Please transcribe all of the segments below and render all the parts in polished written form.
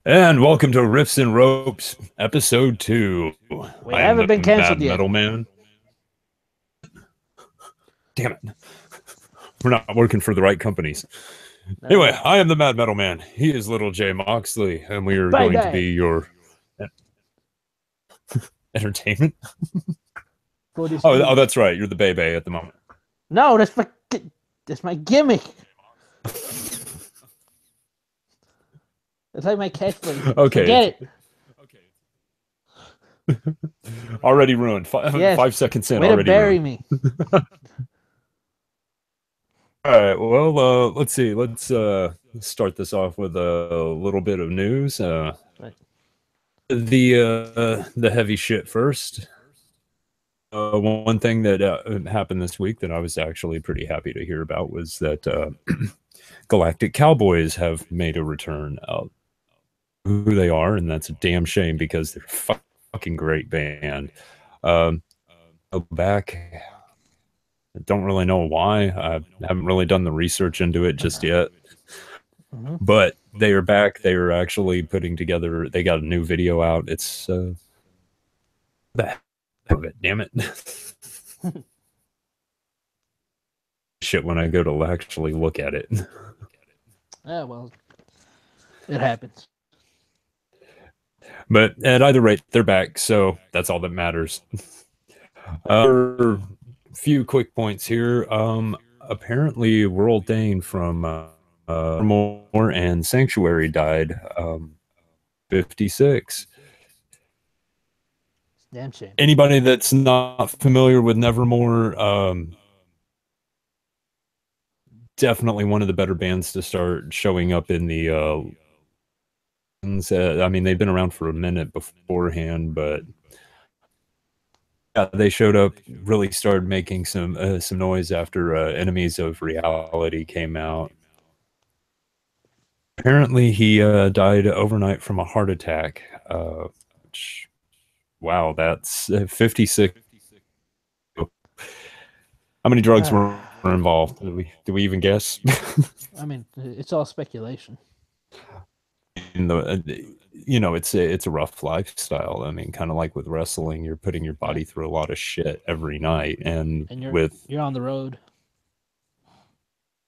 And welcome to Riffs and Ropes, episode 2. We I am haven't the been canceled Mad yet. Metal Man. Damn it. We're not working for the right companies. No, Anyway, no. I am the Mad Metal Man. He is Little J Moxley, and we are Bye going to bye. be your entertainment. For this Oh, evening. that's right. You're the Bebe at the moment. No, that's my gimmick. That's like my catchphrase. Okay, Forget it's it. already ruined. Yes. 5 seconds in, Way to already bury ruined. me. All right, well, let's see. Let's start this off with a little bit of news. Right. The heavy shit first. One thing that happened this week that I was actually pretty happy to hear about was that Galactic Cowboys have made a return. Who they are, and that's a damn shame because they're a fucking great band. Um, Go back. I don't really know why. I haven't really done the research into it just yet. Mm-hmm. But they are back. They are actually putting together. They got a new video out. It's the heck of it. Damn it. Shit when I go to actually look at it. Yeah, well, it happens. But at either rate, they're back, so that's all that matters. A few quick points here. Apparently, World Dane from More and Sanctuary died. 56. It's a damn shame. Anybody that's not familiar with Nevermore, definitely one of the better bands to start showing up in the I mean, they've been around for a minute beforehand, but yeah, they showed up, really started making some noise after Enemies of Reality came out. Apparently, he died overnight from a heart attack. Which, wow, that's 56. How many drugs were involved? Do we even guess? I mean, it's all speculation. In the it's a rough lifestyle. I mean, kind of like with wrestling, you're putting your Yeah. body through a lot of shit every night, and And with you're on the road.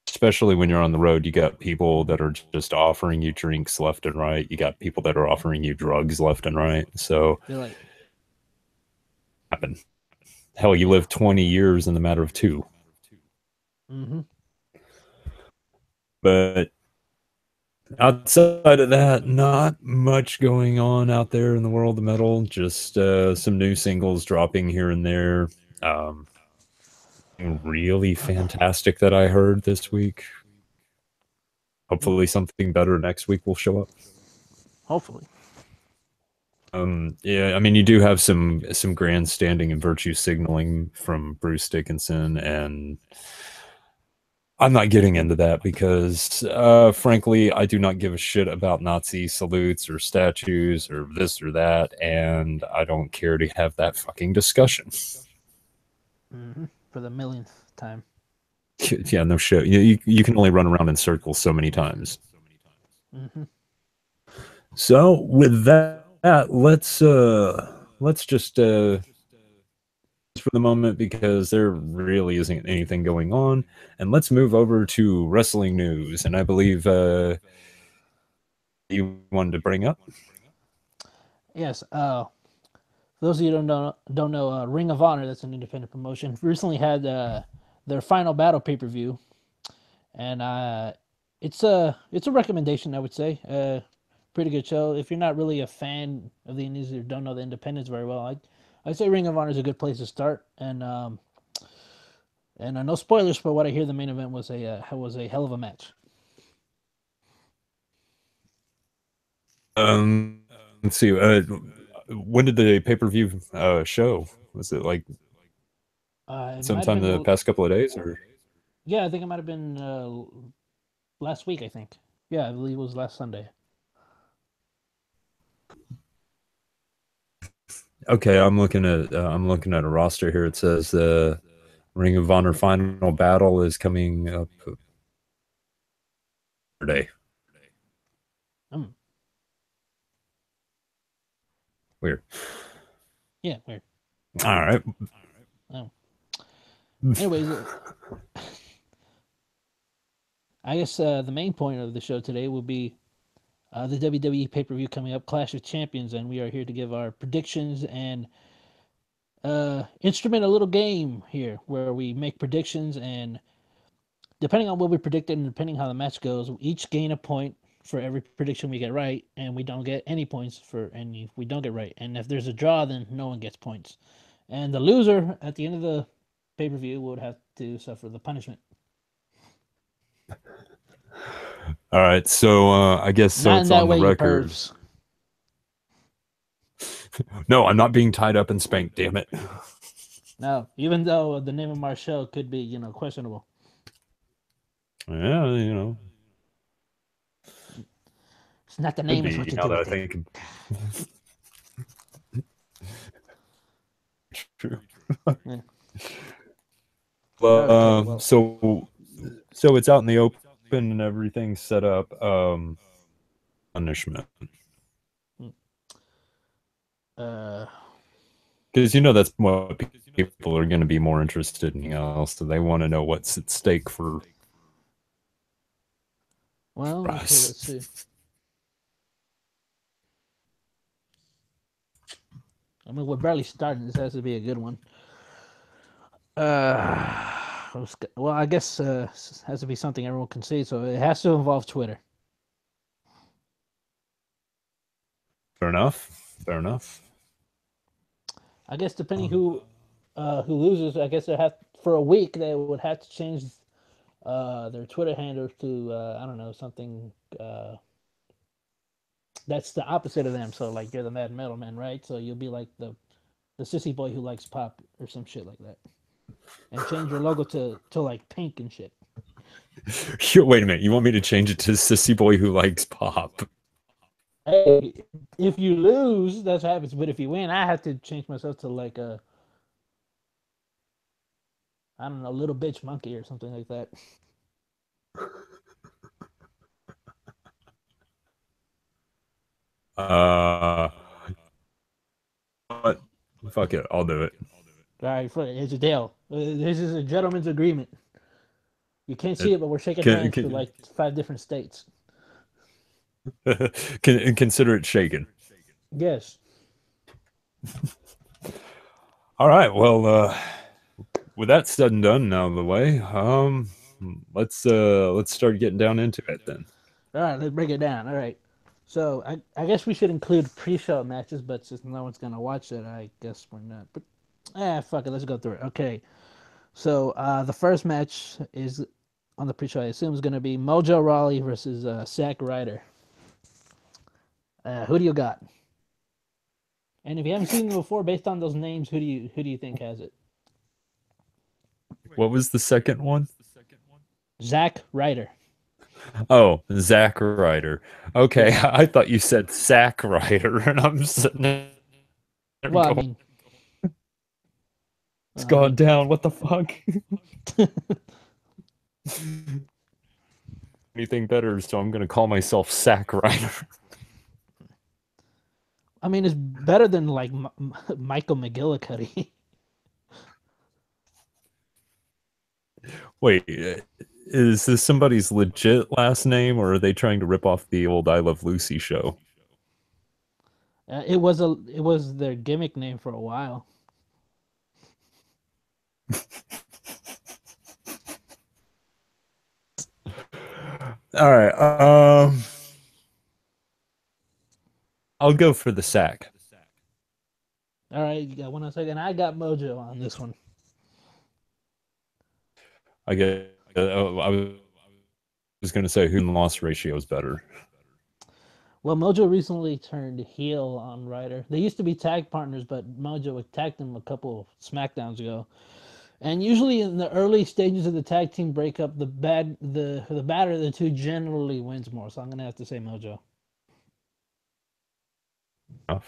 especially when you're on the road, you got people that are just offering you drinks left and right. You got people that are offering you drugs left and right. So They're like, happen. Hell, you yeah. live 20 years in the matter of two. Mm-hmm. But outside of that, not much going on out there in the world of metal. Just some new singles dropping here and there. Um, Really fantastic that I heard this week. Hopefully, something better next week will show up. Hopefully. Yeah, I mean, you do have some grandstanding and virtue signaling from Bruce Dickinson, and I'm not getting into that because, frankly, I do not give a shit about Nazi salutes or statues or this or that, and I don't care to have that fucking discussion. Mm-hmm. For the millionth time. Yeah, no shit. You can only run around in circles so many times. Mm-hmm. So with that, let's just for the moment because there really isn't anything going on, and let's move over to wrestling news. And I believe you wanted to bring up. Yes. For those of you who don't know, Ring of Honor, that's an independent promotion, recently had their final battle pay per view, and it's a recommendation, I would say. Pretty good show. If you're not really a fan of the indies or don't know the independents very well, I'd say Ring of Honor is a good place to start. And no spoilers, but what I hear, the main event was a hell of a match. Let's see. When did the pay-per-view show? Was it like It might have sometime the been, past couple of days, or? yeah, I think it might have been last week. I think, yeah, I believe it was last Sunday. Okay, I'm looking at a roster here. It says Ring of Honor Final Battle is coming up today. Mm. Weird. Yeah, weird. All right. Oh. Anyways, I guess the main point of the show today will be the WWE pay per view coming up, Clash of Champions, and we are here to give our predictions and instrument a little game here where we make predictions, and depending on what we predicted and depending how the match goes, we each gain a point for every prediction we get right, and we don't get any points for any we don't get right. And if there's a draw, then no one gets points. And the loser at the end of the pay per view would have to suffer the punishment. All right. So I guess so. Not in It's that on the way, you record. pervs. No, I'm not being tied up and spanked. Damn it. No, even though the name of our show could be, questionable. Yeah, you know, It's not the could name; it's be what you now do that I with it. think. True. Yeah. Well, Okay. Well. so it's out in the open and everything's set up. Punishment, mm, Uh. because you know that's what people are going to be more interested in else. So they want to know what's at stake for Well. Okay. Let's us. see. I mean, we're barely starting. This has to be a good one. Well, I guess has to be something everyone can see, so it has to involve Twitter. Fair enough. Fair enough. I guess depending who loses, I guess they have for a week they would have to change their Twitter handle to I don't know something that's the opposite of them. So like you're the Mad Metal Man, right? So you'll be like the sissy boy who likes pop or some shit like that, and change your logo to like pink and shit. Wait a minute. You want me to change it to Sissy Boy Who Likes Pop? Hey, if you lose, that's what happens. But if you win, I have to change myself to like a I don't know, little bitch monkey or something like that. Uh, but fuck it. I'll do it. All right, it's a deal. This is a gentleman's agreement. You can't see It it, but we're shaking can, hands for can, like 5 different states. consider it shaken. Yes. All right. Well, with that said and done, now the way, let's start getting down into it then. All right, let's break it down. All right. So I guess we should include pre-show matches, but since no one's gonna watch it, I guess we're not. But fuck it, let's go through it. Okay. So the first match is on the pre-show. I assume is gonna be Mojo Rawley versus Zack Ryder. Who do you got? And if you haven't seen them before, based on those names, who do you think has it? What was the second one? Zack Ryder. Oh, Zack Ryder. Okay, Yes. I thought you said Sack Ryder, and I'm sitting there Well, I going, mean, it's well, I gone mean, down. What the fuck? Anything better, so I'm gonna call myself Sack Ryder. I mean, it's better than like Michael McGillicuddy. Wait, is this somebody's legit last name, or are they trying to rip off the old I Love Lucy show? It was their gimmick name for a while. All right, I'll go for the sack. All right, you got 1 second. I got Mojo on this one. I get. I was going to say who loss ratio is better. Well, Mojo recently turned heel on Ryder. They used to be tag partners, but Mojo attacked him a couple of SmackDowns ago. And usually in the early stages of the tag team breakup, the badder of the two generally wins more. So I'm gonna have to say Mojo. All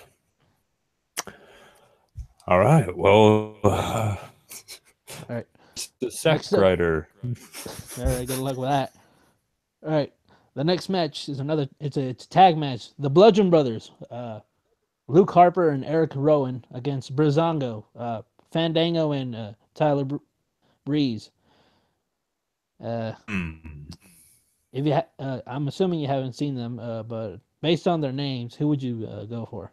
right. Well, All right. the sack Next up. rider. All right. Good luck with that. All right. The next match is it's a tag match. The Bludgeon Brothers Luke Harper and Eric Rowan against Brizongo, Fandango, and Tyler Breeze. Uh, Hmm. if you, I'm assuming you haven't seen them, but based on their names, who would you go for?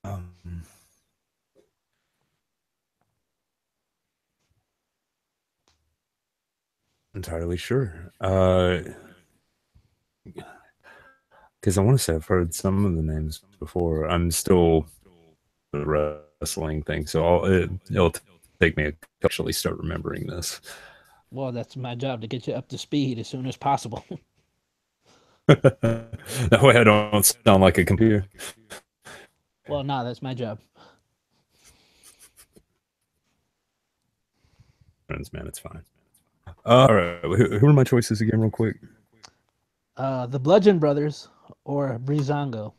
Um, entirely sure. Because I want to say I've heard some of the names before. I'm still the wrestling thing, so it'll take me a actually start remembering this. Well, that's my job to get you up to speed as soon as possible. That way I don't sound like a computer. Well, nah, that's my job. Friends, man, it's fine. All right, who are my choices again, real quick? The Bludgeon Brothers or Brizongo.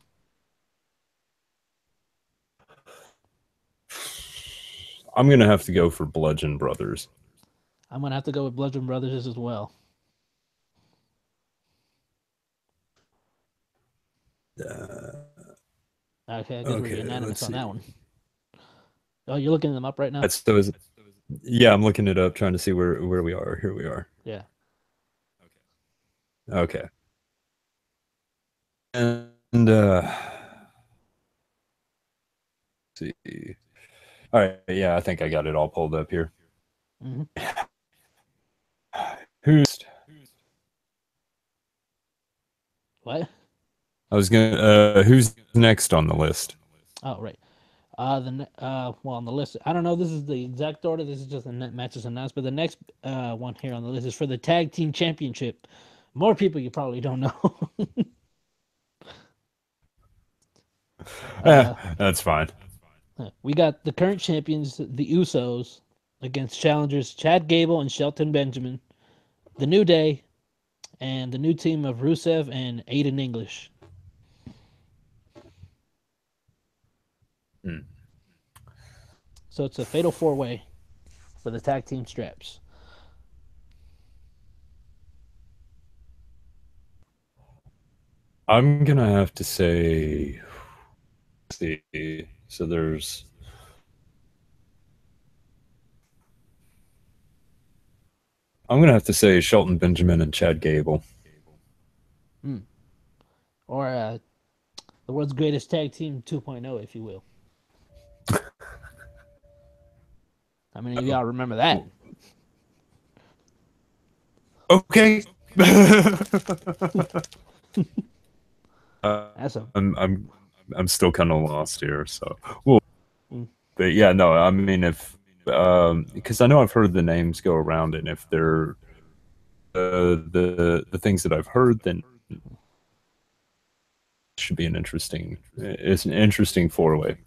I'm gonna have to go for Bludgeon Brothers. I'm gonna have to go with Bludgeon Brothers as well. Okay, I guess we're Okay, unanimous let's on that see. one. Oh, you're looking them up right now? That's so is, yeah, I'm looking it up, trying to see where we are. Here we are. Yeah. Okay, and let's see. All right, yeah, I think I got it all pulled up here. Hmm. Who's What? I was gonna who's next on the list? Oh, right. Well, on the list, I don't know. This is the exact order. This is just the matches announced. But the next one here on the list is for the tag team championship. More people you probably don't know. uh, That's fine. we got the current champions, the Usos, against challengers Chad Gable and Shelton Benjamin, the New Day, and the new team of Rusev and Aiden English. Hmm. So it's a fatal four way for the tag team straps. I'm gonna have to say, let's see. So I'm gonna have to say Shelton Benjamin and Chad Gable. Hmm. Or the world's greatest tag team 2.0, if you will. How many of y'all remember that? Okay. That's a. I'm still kind of lost here. So, well, Mm. but yeah, no, I mean, if because I know I've heard the names go around, and if they're the things that I've heard, then it should be an interesting. It's an interesting four way,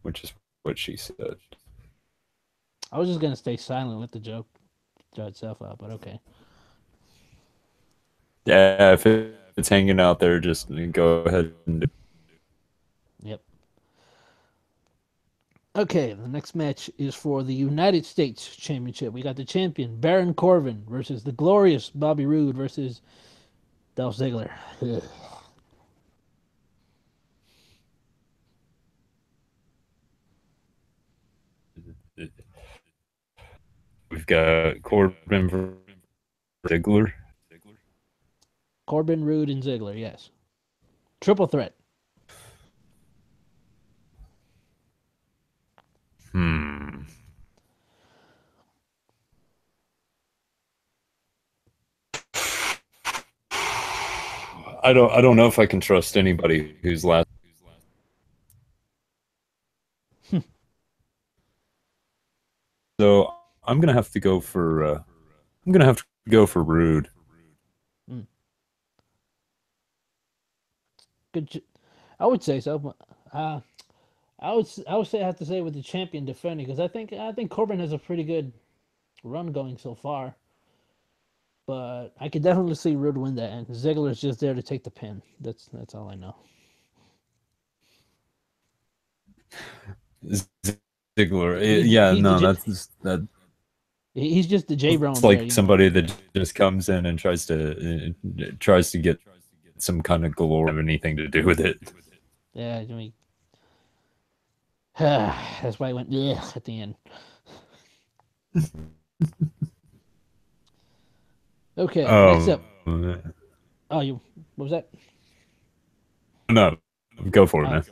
which is what she said. I was just gonna stay silent with the joke, draw itself out, but okay. Yeah, if it's hanging out there, just go ahead and do. Yep. Okay, the next match is for the United States Championship. We got the champion Baron Corbin versus the glorious Bobby Roode versus Dolph Ziggler. Ugh. We've got Corbin for Ziggler. Corbin, Roode, and Ziggler. Yes, triple threat. Hmm. I don't know if I can trust anybody who's last. So I'm gonna have to go for I'm gonna have to go for Rude. Mm, good. I would say so. Uh, I would say I have to say with the champion defending because I think Corbin has a pretty good run going so far. But I could definitely see Roode win that, and Ziggler's just there to take the pin. That's all I know. Ziggler. He's Yeah, he's the no, that's that. He's just the J It's Bone there, like you know. somebody that just comes in and tries to get some kind of glory have anything to do with it. Yeah, I mean, that's why I went yeah at the end. Okay, next up. No, Oh, you what was that? go for it, Oh, man.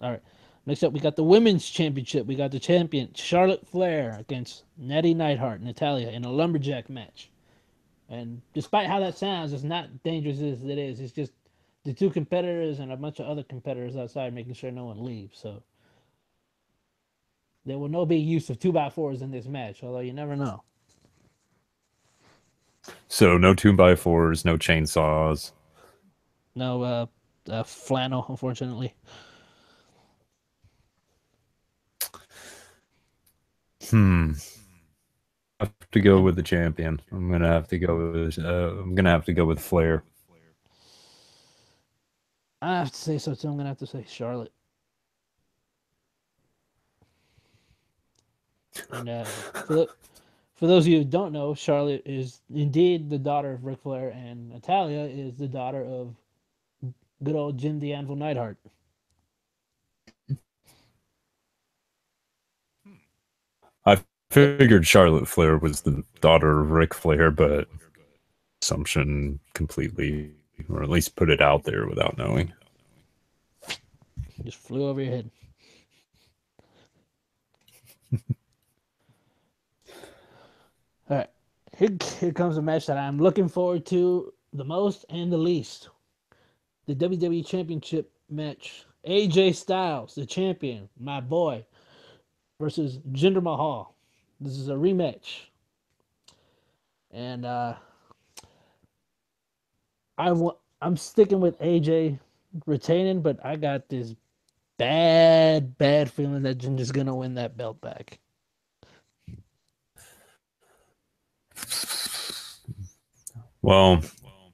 all right. Next up, we got the women's championship. We got the champion Charlotte Flair against Natty Neidhart, Natalia, in a lumberjack match. And despite how that sounds, it's not dangerous as it is. It's just the two competitors and a bunch of other competitors outside making sure no one leaves. So there will no be use of 2x4s in this match, although you never know. So no 2x4s, no chainsaws. No flannel, unfortunately. Hmm. I have to go And with the champion. I'm gonna have to go with Flair. I have to say so too. I'm gonna have to say Charlotte. And for those of you who don't know, Charlotte is indeed the daughter of Ric Flair, and Natalia is the daughter of good old Jim the Anvil Neidhart. I figured Charlotte Flair was the daughter of Ric Flair, but assumption completely, or at least put it out there without knowing. Just flew over your head. All right, here comes a match that I'm looking forward to the most and the least. The WWE Championship match. AJ Styles, the champion, my boy, versus Jinder Mahal. This is a rematch, and I'm sticking with AJ retaining, but I got this bad feeling that Jinder's gonna win that belt back. Well,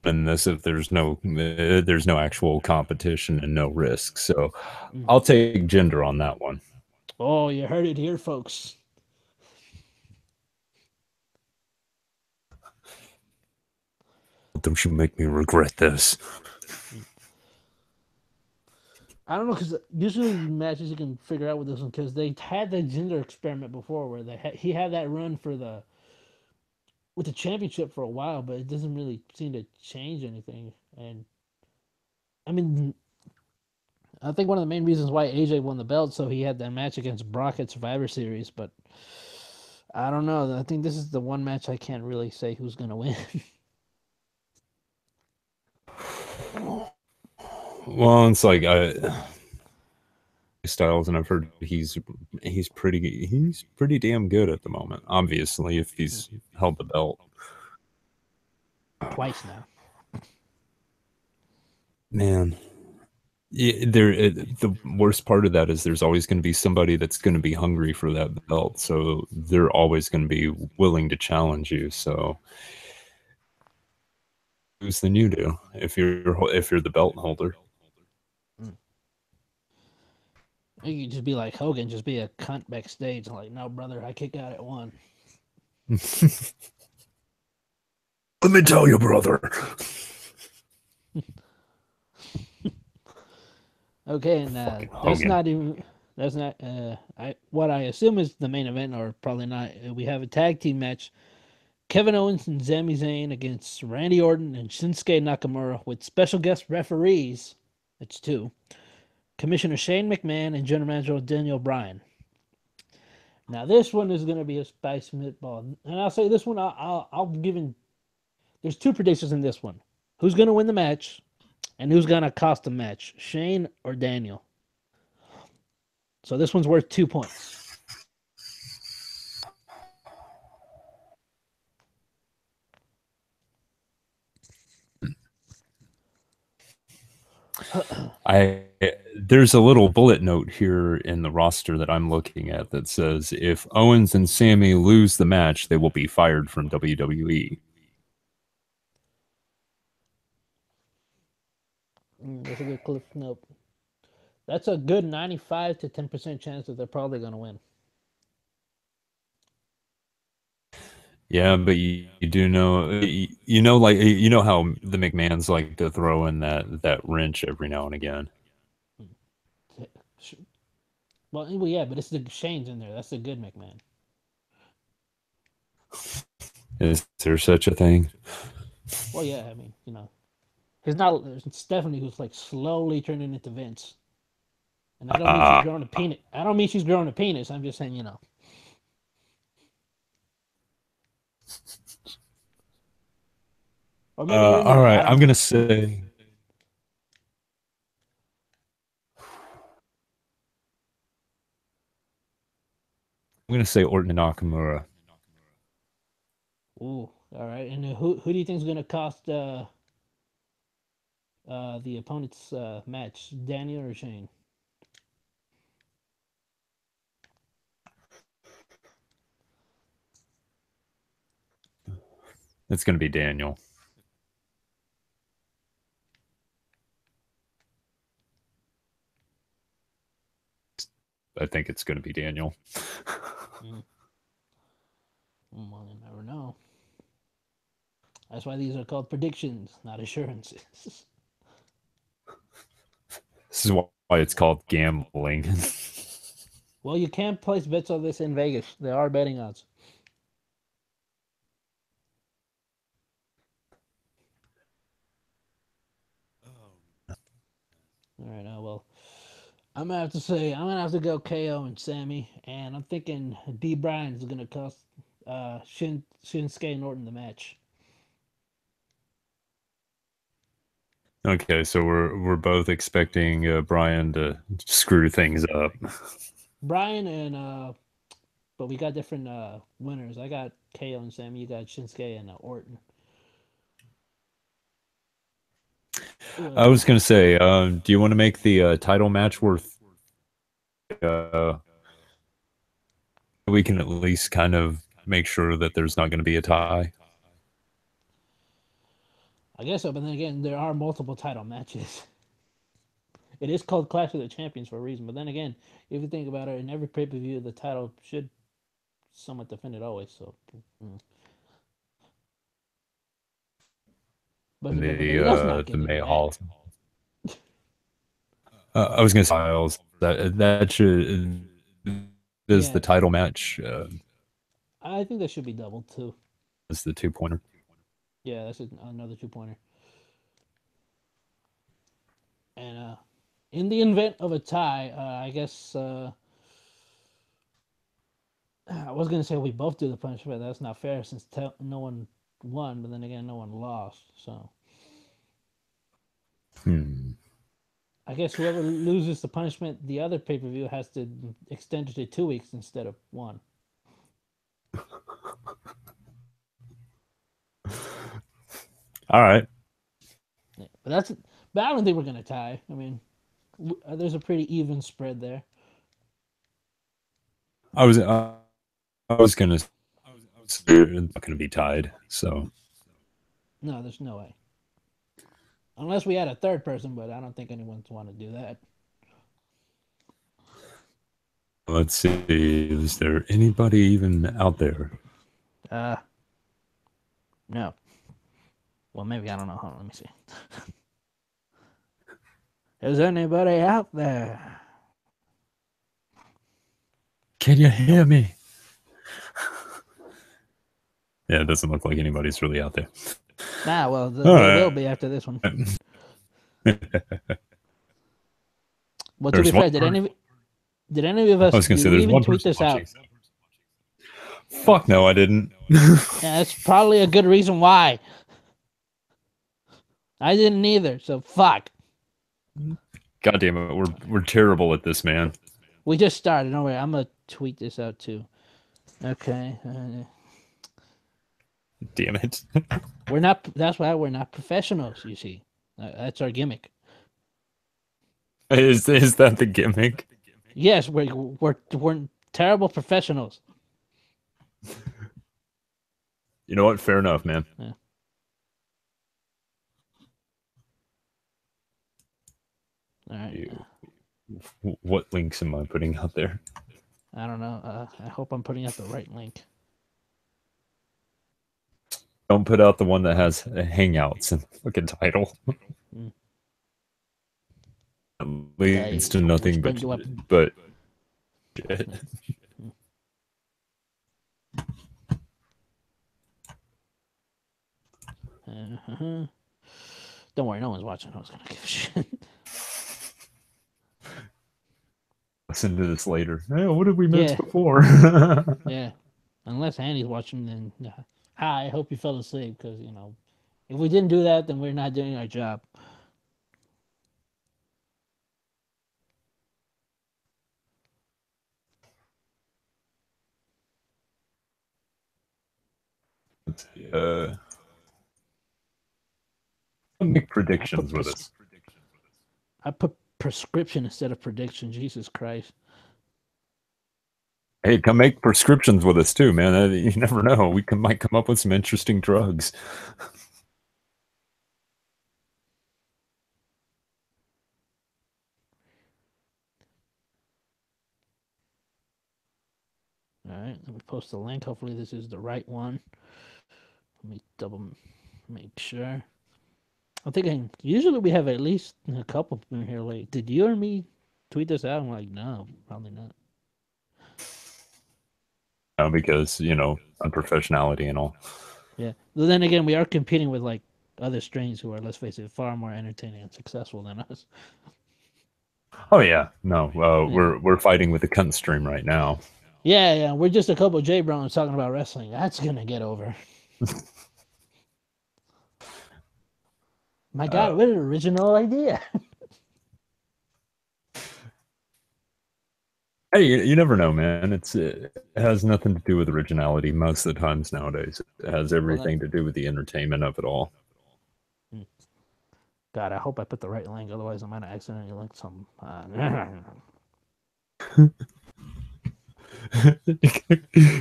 in this, if there's no actual competition and no risk, so Mm. I'll take gender on that one. Oh, you heard it here, folks. Don't you make me regret this. I don't know because usually matches you can figure out with this one because they had the gender experiment before where he had that run for the with the championship for a while, but it doesn't really seem to change anything. And I mean, I think one of the main reasons why AJ won the belt, so he had that match against Brock at Survivor Series. But I don't know. I think this is the one match I can't really say who's gonna win. Well, it's like Styles, and I've heard he's pretty damn good at the moment. Obviously, if he's held the belt, Twice now. man. Yeah, the worst part of that is there's always going to be somebody that's going to be hungry for that belt, so they're always going to be willing to challenge you. So who's than you do if you're the belt holder? Mm. You could just be like Hogan, just be a cunt backstage. Like, no, brother, I kick out at one. Let me tell you, brother. Okay, and Fucking that's Hogan. not even that's not I what I assume is the main event, or probably not. We have a tag team match: Kevin Owens and Sami Zayn against Randy Orton and Shinsuke Nakamura, with special guest referees. It's two: Commissioner Shane McMahon and General Manager Daniel Bryan. Now this one is going to be a spice meatball, and I'll say this one. I'll give in. There's two predictions in this one: who's going to win the match, and who's going to cost the match, Shane or Daniel. So this one's worth 2 points. I There's a little bullet note here in the roster that I'm looking at that says if Owens and Sammy lose the match, they will be fired from WWE. That's a good cliff note. That's a good 95 to 10% chance that they're probably going to win. Yeah, but you do know, you know, like you know how the McMahons like to throw in that wrench every now and again. Well, yeah, but it's the Shane's in there. That's the good McMahon. Is there such a thing? Well, yeah, I mean, he's not Stephanie, who's like slowly turning into Vince. And I don't mean she's Uh, growing a penis. I don't mean she's growing a penis. I'm just saying. Or maybe you're in the all right. right, I don't I'm know. gonna say Orton and Nakamura. Ooh, all right. And who do you think is gonna cost the opponent's match, Daniel or Shane? It's gonna be Daniel. I think it's gonna be Daniel. Mm, well, you never know. That's why these are called predictions, not assurances. This is why it's called gambling. Well, you can't place bets on this in Vegas. There are betting odds. All right. Well, I'm gonna have to go KO and Sammy, and I'm thinking D Bryan is gonna cost Shinsuke Norton the match. Okay, so we're both expecting Brian to screw things up. Bryan and but we got different winners. I got KO and Sammy. You got Shinsuke and Orton. I Uh, was gonna say, do you want to make the title match worth? Uh, we can at least kind of make sure that there's not going to be a tie. I guess so, but then again, there are multiple title matches. It is called Clash of the Champions for a reason. But then again, if you think about it, in every pay per view, the title should somewhat defend it always. So, mm. but let's not The get into May that. Hall. I was gonna say Styles. That should is the Yeah, title match I think that should be doubled too. is the 2 pointer. Yeah, that's another 2 pointer. And in the event of a tie, I guess I was gonna say we both do the punishment. That's not fair since no one won, but then again, no one lost. So Hmm. I guess whoever loses the punishment, the other pay per view has to extend it to 2 weeks instead of one. All right. Yeah, but I don't think we're gonna tie. I mean, there's a pretty even spread there. I was gonna say it's not gonna be tied. So No, there's no way. Unless we had a third person, but I don't think anyone's want to do that. let's see. Is there anybody even out there? Uh, no. Well, maybe I don't know. Hold on, let me see. Is anybody out there? Can you Nope. hear me? Yeah, it doesn't look like anybody's really out there. Nah, well, All they will right. be after this one. Well, to be There's one. fair, did any of I us was gonna did say we there's even one tweet person this watching. out? Fuck no, I didn't. Yeah, that's probably a good reason why. I didn't either, so fuck. God damn it, we're terrible at this, man. We just started. Don't worry, I'm gonna tweet this out too. Okay. Damn it. We're not. That's why we're not professionals. You see, that's our gimmick. Is that the gimmick? Yes, we're terrible professionals. You know what? Fair enough, man. Yeah. All right. You, what links am I putting out there? I don't know. I hope I'm putting out the right link. Don't put out the one that has hangouts and fucking title. Mm. It leads to Which nothing bring you up. but shit. Uh-huh. Don't worry, no one's watching. I was gonna give a shit. Listen to this later. Hey, what did we miss Yeah, before? yeah. Unless Andy's watching, then hi. I hope you fell asleep because if we didn't do that, then we're not doing our job. uh, make I predictions put with us. I put prescription instead of prediction. Jesus Christ. Hey, come make prescriptions with us too, man. You never know. Might come up with some interesting drugs. All right, let me post the link. Hopefully, this is the right one. Let me double make sure. I'm thinking usually we have at least a couple in here. Like, did you or me tweet this out? I'm like, no, probably not. Because unprofessionality and all. Yeah. But then again, we are competing with like other strains who are, let's face it, far more entertaining and successful than us. Oh yeah, no, Yeah. we're fighting with the cunt stream right now. Yeah, yeah. We're just a couple J Browns talking about wrestling. That's gonna get over. My Uh, God, what an original idea. hey, you never know, man. It has nothing to do with originality most of the times nowadays. It has Well then, everything to do with the entertainment of it all. hmm. God, I hope I put the right link. Otherwise, I might have accidentally linked some.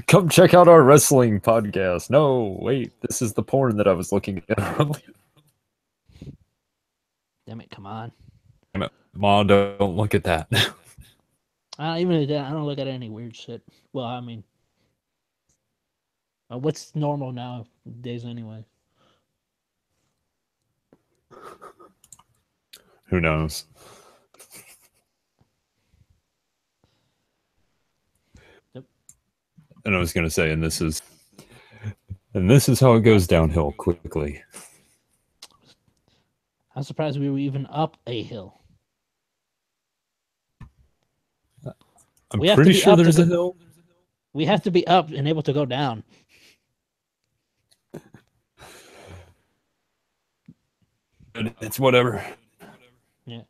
Come check out our wrestling podcast. No, wait, this is the porn that I was looking at. Damn it! Come on. Ma, don't look at that. Even at that, I don't look at any weird shit. Well, I mean, what's normal nowadays anyway? Who knows? Yep. And I was gonna say, and this is how it goes downhill quickly. I'm surprised we were even up a hill. I'm We have to pretty be sure up to there's go. a hill. We have to be up and able to go down. But it's whatever. Yeah.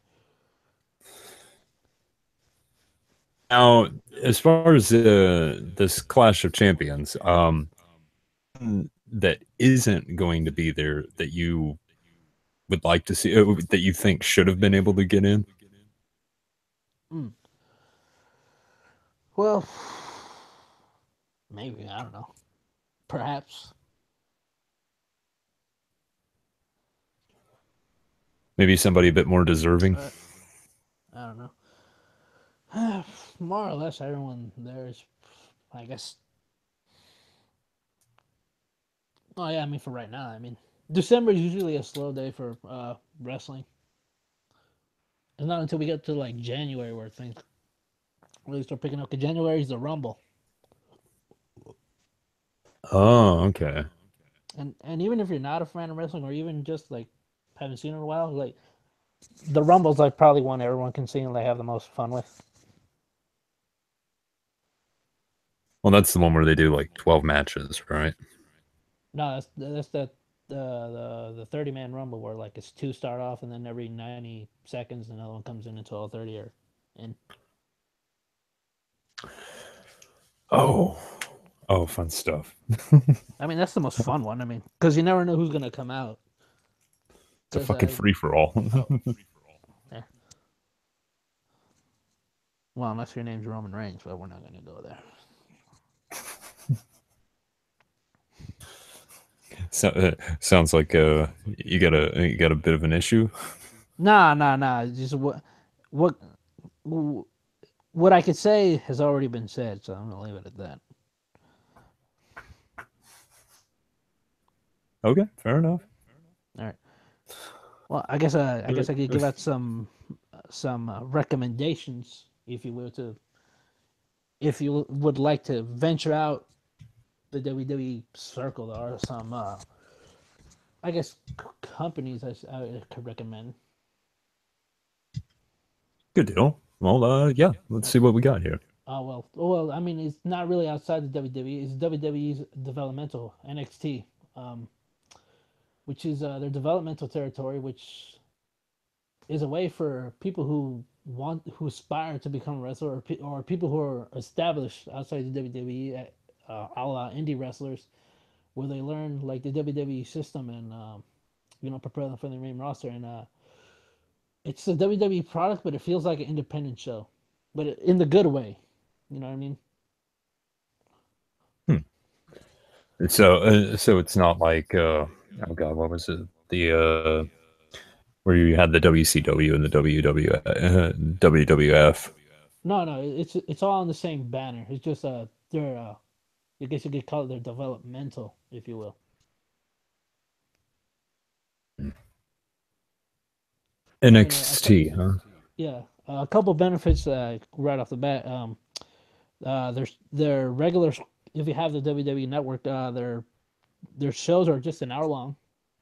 Now, as far as this Clash of Champions, that isn't going to be there that you would like to see, that you think should have been able to get in? Mm. Well, maybe I don't know. Perhaps. Maybe somebody a bit more deserving. I don't know. More or less, everyone there is, I guess. Oh yeah, I mean for right now. I mean, December is usually a slow day for wrestling. It's not until we get to like January where things really start picking up. Cause January is the Rumble, Oh, okay. and even if you're not a fan of wrestling or even just like haven't seen it in a while, like the Rumble's like probably one everyone can see and they have the most fun with. Well, that's the one where they do like 12 matches, right? No, that's the 30-man Rumble where like it's two start off and then every 90 seconds another one comes in until all 30 are in. Oh, oh, fun stuff. I mean that's the most fun one. I mean because you never know who's gonna come out. It's a Because fucking free for all. yeah. Well, unless your name's Roman Reigns, but we're not gonna go there. So, sounds like you got a bit of an issue. Nah, nah, nah. It's just what what I could say has already been said, so I'm gonna leave it at that. Okay, fair enough. All right. Well, I guess I could give out some recommendations, if you will, to if you would like to venture out the WWE circle. There are some, I guess, companies I could recommend. Good deal. Well, yeah, let's see what we got here. I mean, it's not really outside the WWE. It's WWE's developmental NXT, um, which is their developmental territory, which is a way for people who aspire to become a wrestler, or people who are established outside the WWE, a la indie wrestlers, where they learn like the WWE system and prepare them for the main roster. And it's a WWE product, but it feels like an independent show, but in the good way. You know what I mean? Hmm. So it's not like oh God, what was it? The where you had the WCW and the WWF. No, no, it's all on the same banner. It's just they're I guess you could call it their developmental, if you will. I mean, NXT, huh? yeah, a couple benefits right off the bat. Their regular, if you have the WWE Network, their shows are just an hour long,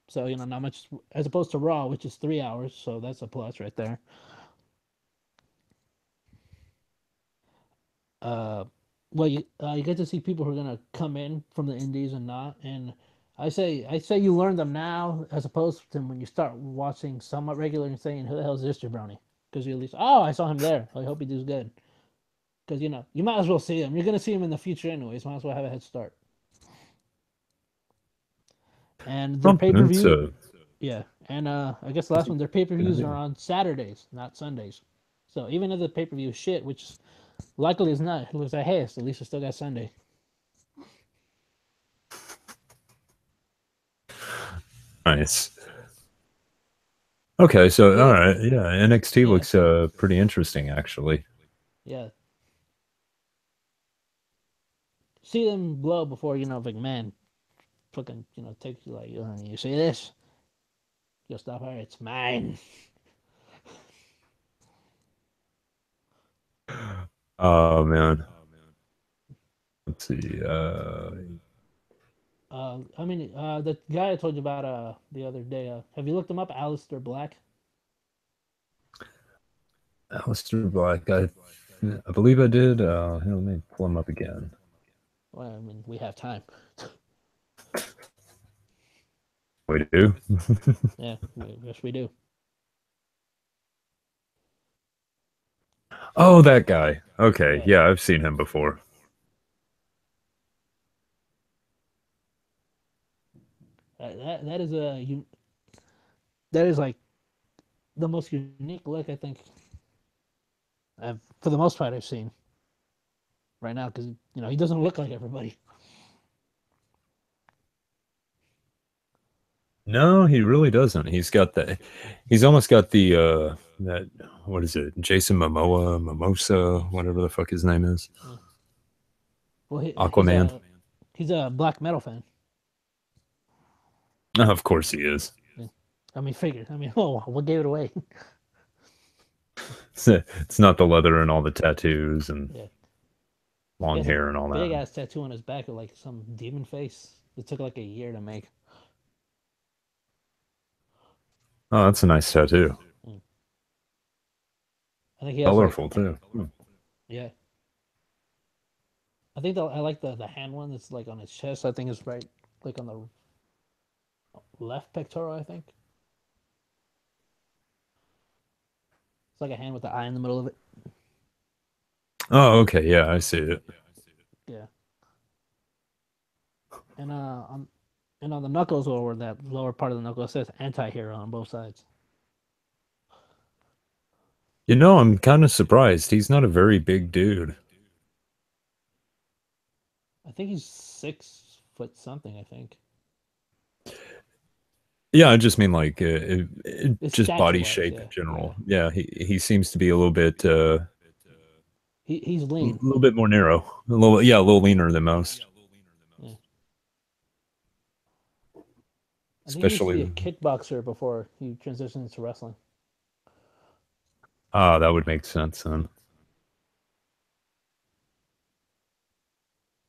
so not much as opposed to Raw, which is 3 hours. So that's a plus right there. Uh, well, you get to see people who are gonna come in from the indies and not, and I say you learn them now as opposed to when you start watching somewhat regular and saying who the hell is this jabroni? Because you at least I saw him there. I hope he does good. Because you might as well see him. You're gonna see him in the future anyways. Might as well have a head start. And their Oh, pay per that's view, a yeah. And I guess the last one, their pay per good views are idea. on Saturdays, not Sundays. So even if the pay per view is shit, which likely is not, it looks like hey, at least I still got Sunday. Nice. Okay, so But all yeah, right, yeah, NXT yeah, looks pretty interesting actually. yeah. See them blow before like man, fucking take you like you see this, you'll stop her. It's mine. Oh man, let's see. I mean, the guy I told you about the other day. Have you looked him up, Alistair Black? Aleister Black. I believe I did. Here, let me pull him up again. Well, I mean, we have time. We do. Yeah, yes, we do. Oh, that guy. Okay, Yeah, yeah, I've seen him before. that is that is like the most unique look I think for the most part I've seen right now because he doesn't look like everybody. No, he really doesn't. He's almost got the that what is it? Jason Momoa, Mimosa, whatever the fuck his name is. Yeah. Well, Aquaman. he's a black metal fan. Oh, of course he is. Yeah. I mean, figured. I mean, oh, what gave it away? It's not the leather and all the tattoos and Yeah, he long has a hair and all big that. ass tattoo on his back of like some demon face. It took like a year to make. Oh, that's a nice tattoo. Mm. I think he has like Colorful too. Hmm. yeah. I think I like the hand one that's like on his chest. I think it's right like on the left pectoral. I think it's like a hand with the eye in the middle of it. Oh, okay. Yeah, I see it. Yeah, and on the knuckles or that lower part of the knuckle it says anti-hero on both sides. You know, I'm kind of surprised. He's not a very big dude. I think he's 6 foot something. I think Yeah, I just mean like it's just stature body wise. shape Yeah, in yeah. general. Yeah, he seems to be He's a lean. little bit more narrow. A little, yeah, a little leaner than most. Yeah. I think he used to be a especially. kickboxer before he transitioned into wrestling. Ah, that would make sense then.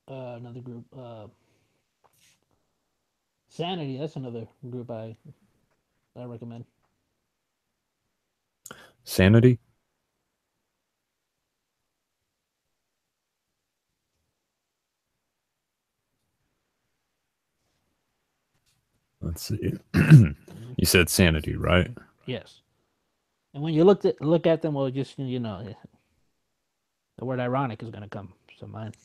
Another group, Sanity. That's another group I recommend. Sanity. Let's see. Mhm. You said Sanity, right? Yes, and when you look at them, well, just the word ironic is going to come to mind.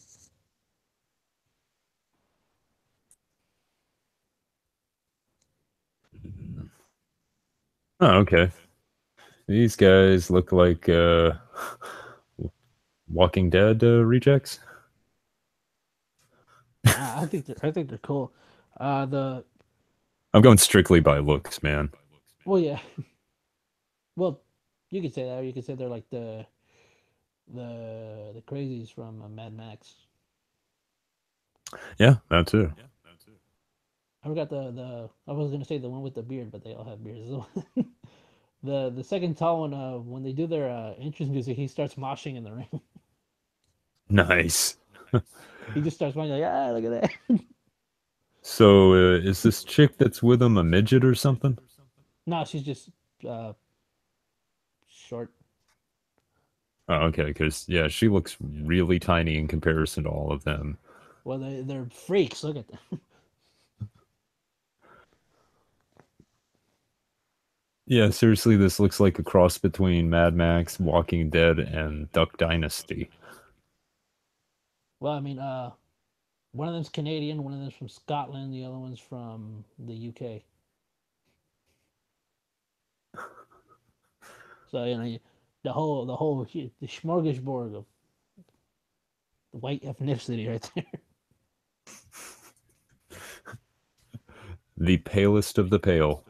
Oh, okay. These guys look like Walking Dead rejects. I think they're cool. The I'm going strictly by looks, man. Well, yeah, well, you could say that. Or you could say they're like the crazies from Mad Max. Yeah, that too. I forgot the I was gonna say the one with the beard, but they all have beards. The second tall one, when they do their entrance music, he starts moshing in the ring. Nice. He just starts moshing like, ah, look at that. So, is this chick that's with him a midget or something? No, she's just uh, short. Oh, okay, because yeah, she looks really tiny in comparison to all of them. Well, they're freaks. Look at them. Yeah, seriously, this looks like a cross between Mad Max, Walking Dead, and Duck Dynasty. Well, I mean, one of them's Canadian, one of them's from Scotland, the other one's from the UK. So the smorgasbord of white ethnicity right there. The palest of the pale.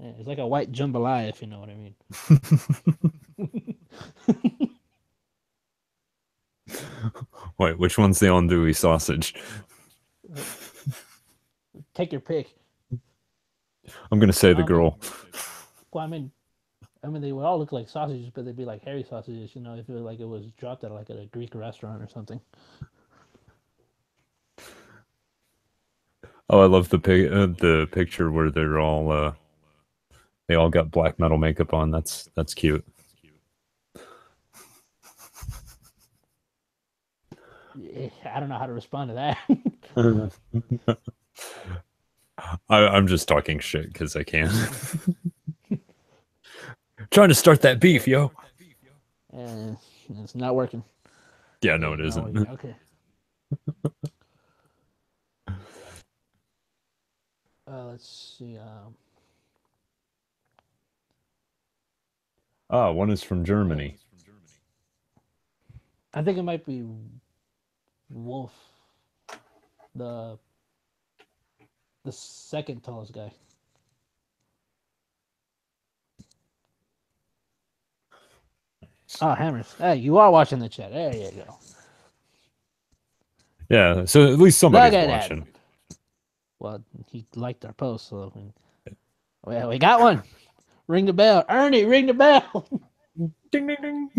Yeah, it's like a white jambalaya, if you know what I mean. Wait, which one's the andouille sausage? Take your pick. I'm gonna say the I mean, girl. well, I mean, they would all look like sausages, but they'd be like hairy sausages. If it was dropped at like at a Greek restaurant or something. Oh, I love the picture where they all got black metal makeup on. That's cute. I don't know how to respond to that. I'm just talking shit because I can. Trying to start that beef, yo. And it's not working. Yeah, It no, is it not working. isn't. Okay. Let's see. Ah, one is from Germany. I think it might be Wolf, the the second tallest guy. Oh, Hammers. Hey, you are watching the chat. There you go. Yeah, so at least Look somebody's at that. watching. Well, he liked our post, so well, we got one. Ring the bell, Ernie. Ring the bell. Ding ding ding.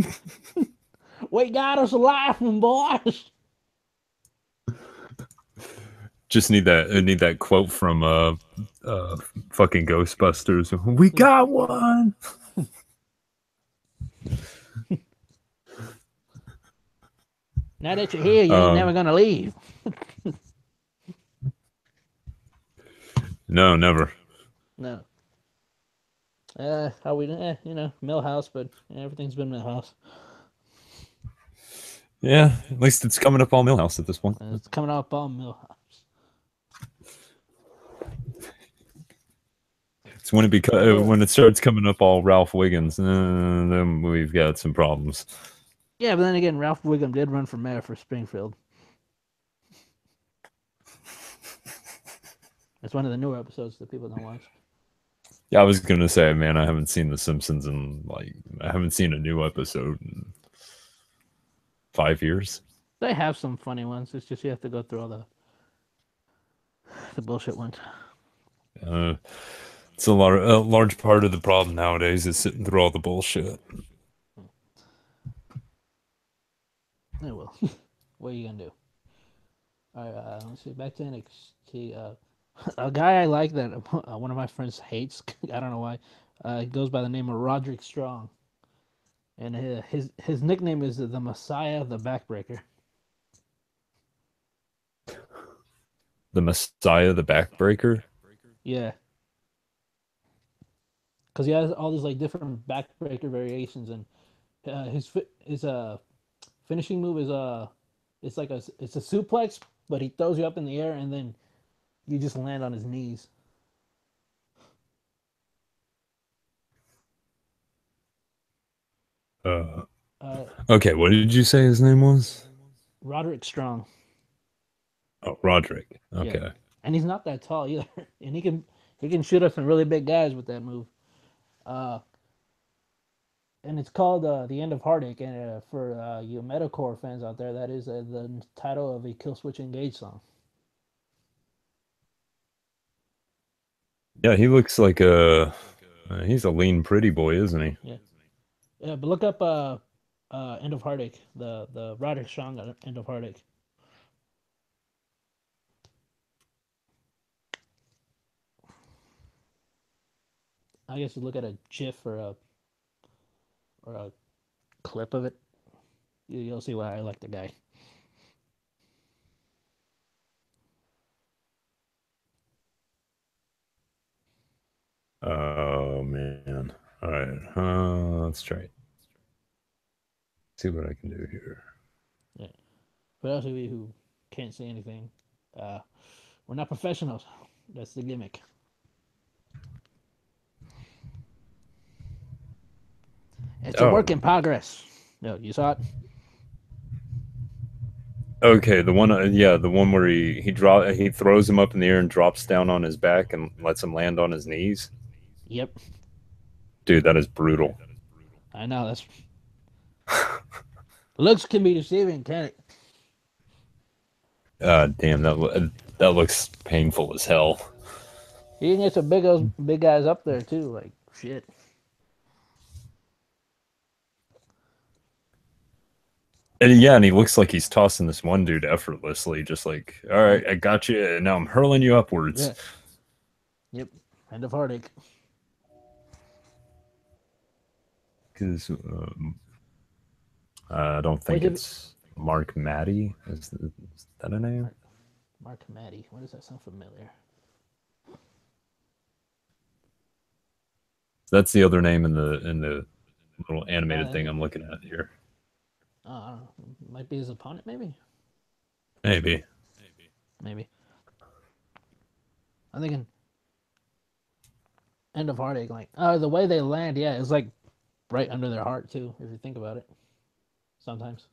We got us a live one, boys. Just need that quote from uh fucking Ghostbusters. We got one. Now that you're here, you ain't Um, never gonna leave. no, never. No. How we? Millhouse, but everything's been Millhouse. Yeah, at least it's coming up all Millhouse at this point. It's coming up on Millhouse. It's when Oh, when it starts coming up all Ralph Wiggins, then we've got some problems. yeah, but then again, Ralph Wiggum did run for mayor for Springfield. It's one of the newer episodes that people don't watch. Yeah, I was gonna say, man, I haven't seen The Simpsons in like I haven't seen a new episode in 5 years. They have some funny ones. It's just you have to go through all the bullshit ones. Uh, it's a large part of the problem nowadays is sitting through all the bullshit. Yeah, well, what are you gonna do? All right, let's see. Back to NXT. A guy I like that one of my friends hates. I don't know why. He goes by the name of Roderick Strong, and his nickname is the Messiah, the Backbreaker. The Messiah, the Backbreaker. Yeah, because he has all these like different backbreaker variations, and his finishing move is it's a suplex, but he throws you up in the air, and then you just land on his knees. Uh, Uh, okay, what did you say his name was? Roderick Strong. Oh, Roderick. Yeah, Okay. and he's not that tall either, and he can shoot up some really big guys with that move. Uh, and it's called the End of Heartache. And for you metalcore fans out there, that is the title of a Killswitch Engage song. Yeah, he looks like a he's a lean, pretty boy, isn't he? Yeah, yeah. But look up End of Heartache, the Roderick Strong End of Heartache. I guess you look at a GIF or a clip of it, you'll see why I like the guy. Oh man. All right. Let's try it. See what I can do here. Yeah. For those of you who can't see anything, uh, we're not professionals. That's the gimmick. It's a Oh, work in progress. No, you saw it. okay. The one where he throws him up in the air and drops down on his back and lets him land on his knees. Yep, Dude, that is brutal. I know. That's looks can be deceiving, can it? Damn, that looks painful as hell. You can get some big guys up there too. Like shit. And yeah, and he looks like he's tossing this one dude effortlessly, just like, all right, Yep. I got you, and now I'm hurling you upwards. Yeah. Yep. End of heartache. Because I don't Wait, think it's Mark Matty. Is that a name? Mark Mark Matty. Why does that sound familiar? That's the other name in the little animated Uh, thing I'm looking at here. I don't know. Might be his opponent, maybe. Maybe. Maybe. I'm thinking end of heartache. Like, the way they land, yeah, it's like right under their heart too. If you think about it, sometimes.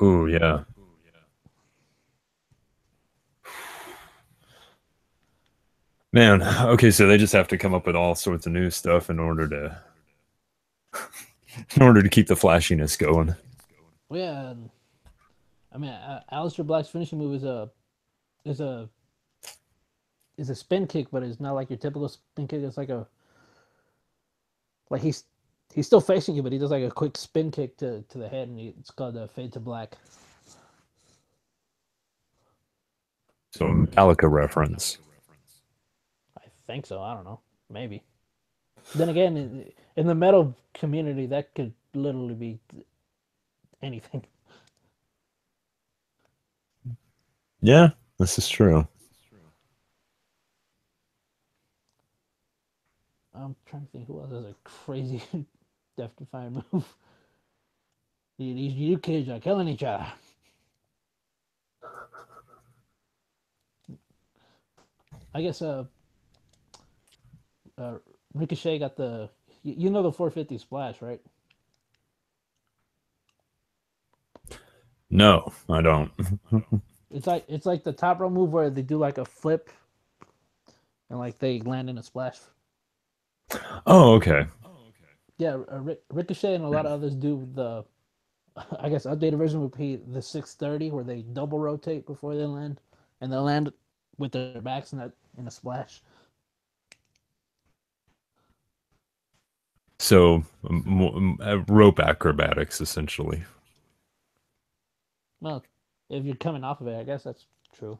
Ooh, yeah. Man, okay, so they just have to come up with all sorts of new stuff in order to keep the flashiness going. Well, yeah, I mean, Aleister Black's finishing move is a is a spin kick, but it's not like your typical spin kick. It's like he's still facing you, but he does like a quick spin kick to the head, and it's called a fade to black. So Metallica reference. I think so. I don't know. Maybe. Then again, in the metal community, that could literally be anything. Yeah, this is true. I'm trying to think who else has a crazy death defying move. These you kids are killing each other. I guess uh Ricochet got you know the 450 splash, right? No, I don't. It's like the top row move where they do like a flip and like they land in a splash. Oh, okay. Yeah, Ricochet and a lot of others do the I guess updated version would be the 630 where they double rotate before they land and they land with their backs in a splash. So rope acrobatics, essentially, Well, if you're coming off of it, I guess that's true.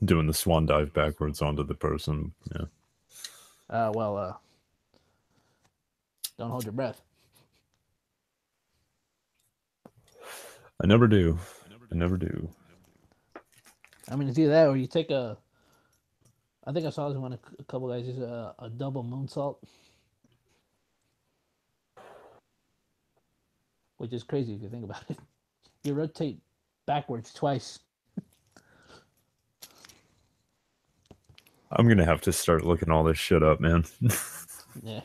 doing the swan dive backwards onto the person. Yeah, Well, don't hold your breath. I never do. I never do. I mean, it's either that or you take a. I think I saw this one. A couple guys use a double moonsault, which is crazy if you think about it. You rotate backwards twice. I'm gonna have to start looking all this shit up, man. Yeah,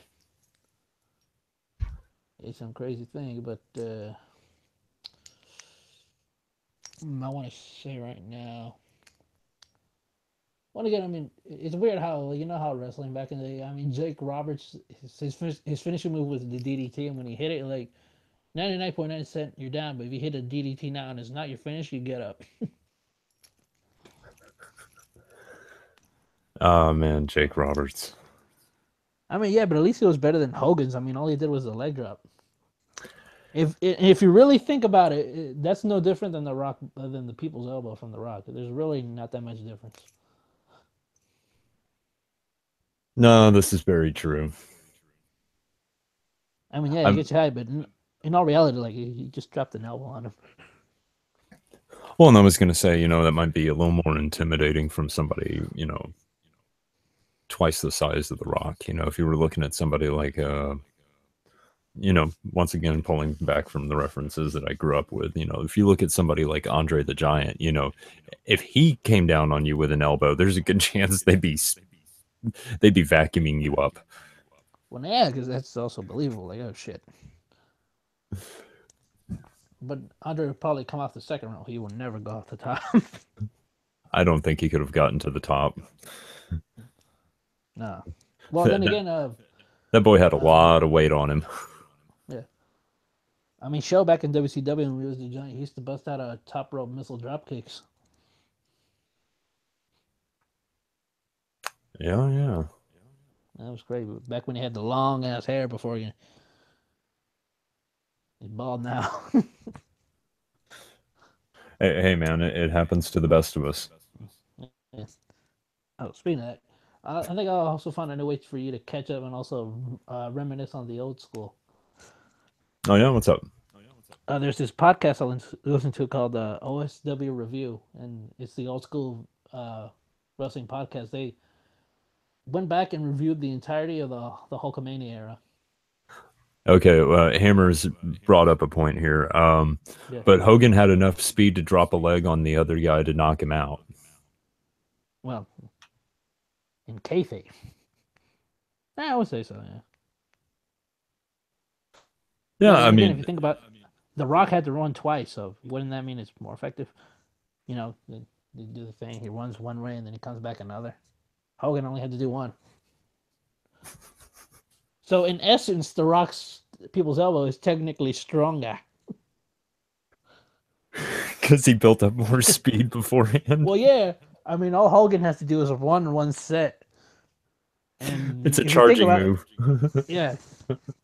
it's some crazy thing, but I want to say right now. Well, again, I mean, it's weird how you know how wrestling back in the day. I mean, Jake Roberts, his finishing move was the DDT, and when he hit it, like 99.9% you're down. But if you hit a DDT now and it's not your finish, you get up. Oh man, Jake Roberts. I mean, yeah, but at least it was better than Hogan's. I mean, all he did was a leg drop. If you really think about it, that's no different than the Rock than the People's Elbow from the Rock. There's really not that much difference. No, this is very true. I mean, yeah, he I'm gets you high, but in all reality, like he just dropped an elbow on him. well, and I was gonna say, that might be a little more intimidating from somebody, twice the size of the Rock. If you were looking at somebody like once again pulling back from the references that I grew up with, if you look at somebody like Andre the Giant, if he came down on you with an elbow, there's a good chance they'd be vacuuming you up. Well, yeah, because that's also believable. Like, oh shit. But Andre would probably come off the second round. He would never go off the top. I don't think he could have gotten to the top. No. Well, that, then that, again, that boy had a lot of weight on him. yeah. I mean, Show back in WCW when he was the Giant, he used to bust out a top rope missile drop kicks. Yeah, yeah. That was great. Back when he had the long ass hair before he's bald now. Hey man, it happens to the best of us. Yeah. Oh, speaking of that, I think I'll also find a new way for you to catch up and also reminisce on the old school. Oh yeah, what's up? There's this podcast I listen to called OSW Review, and it's the old school wrestling podcast. They went back and reviewed the entirety of the Hulkamania era. Okay, Hammer's brought up a point here. Yeah. But Hogan had enough speed to drop a leg on the other guy to knock him out. Well, in kayfabe, I would say so. Yeah. Yeah, But I then again, if mean, you think about, The Rock had to run twice, so wouldn't that mean it's more effective? They do the thing. He runs one way and then he comes back another. Hogan only had to do one. So in essence, The Rock's People's Elbow is technically stronger. because he built up more speed beforehand. Well, yeah. I mean, all Hogan has to do is run one set. And It's a if you think charging about it, move. yeah.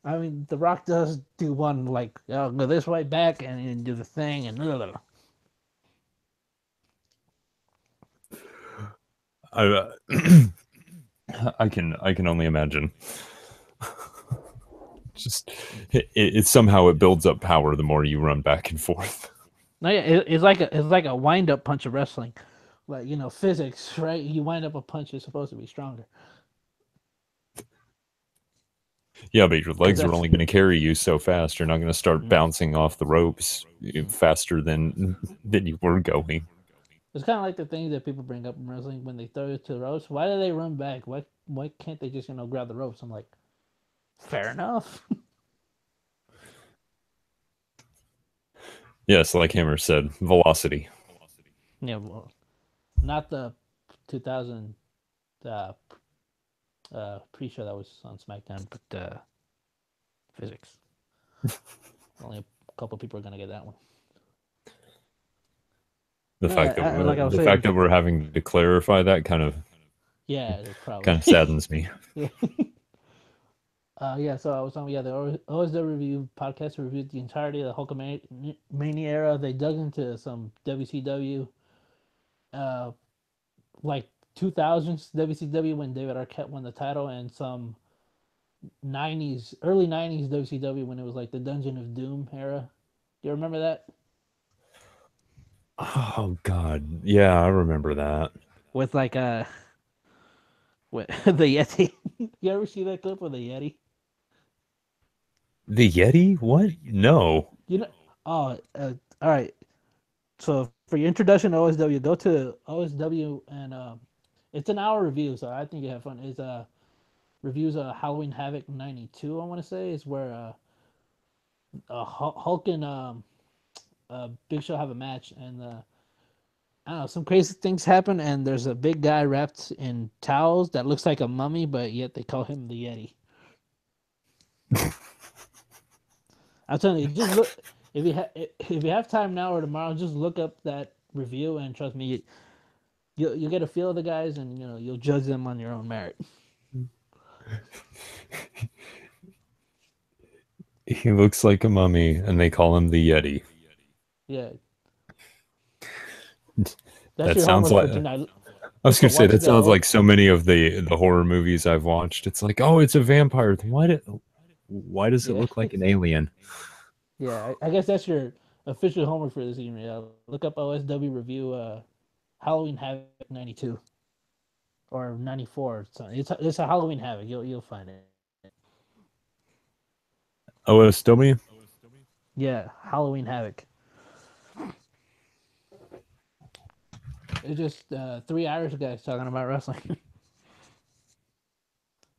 I mean, The Rock does do one like, go this way back and do the thing and blah, blah, blah. I can only imagine. Just it somehow it builds up power the more you run back and forth. No, yeah, it's like a wind up punch of wrestling, like physics, right? You wind up a punch is supposed to be stronger. Yeah, but your Because legs are that's only going to carry you so fast. You're not going to start bouncing off the ropes faster than you were going. it's kind of like the thing that people bring up in wrestling when they throw it to the ropes. Why do they run back? Why can't they just grab the ropes? I'm like, fair enough. Yes, like Hammer said, velocity. Yeah, well, not the 2000 uh, pre-show that was on SmackDown, but physics. Only a couple people are gonna get that one. The fact that Like I was the saying, fact that we're having to clarify that kind of yeah, kind probably. of saddens me. Yeah, so I was on the OSW review podcast reviewed the entirety of the Hulkamania era. They dug into some WCW, uh, like 2000s WCW when David Arquette won the title, and some early 90s WCW when it was like the Dungeon of Doom era. Do you remember that? Oh God, yeah, I remember that. With like with the Yeti. You ever see that clip with the Yeti? The Yeti? What? No. You know? Oh, all right. So for your introduction to OSW, go to OSW and it's an hour review, so I think you have fun. It's reviews Halloween Havoc '92. I want to say is where Hulk and Big Show have a match, and I don't know, some crazy things happen, and there's a big guy wrapped in towels that looks like a mummy, but yet they call him the Yeti. I'm telling you, just look if you have time now or tomorrow, just look up that review, and trust me, you get a feel of the guys, and you'll judge them on your own merit. He looks like a mummy, and they call him the Yeti. Yeah, that's That your sounds homework like for tonight. I was Also, gonna say watch that the sounds like so many of the horror movies I've watched. It's like, oh, it's a vampire. Why does it yeah look like an alien? yeah. I guess that's your official homework for this evening. Look up OSW review Halloween Havoc '92 or '94. It's a Halloween Havoc. You'll find it. OSW? Yeah, Halloween Havoc. It's just three Irish guys talking about wrestling.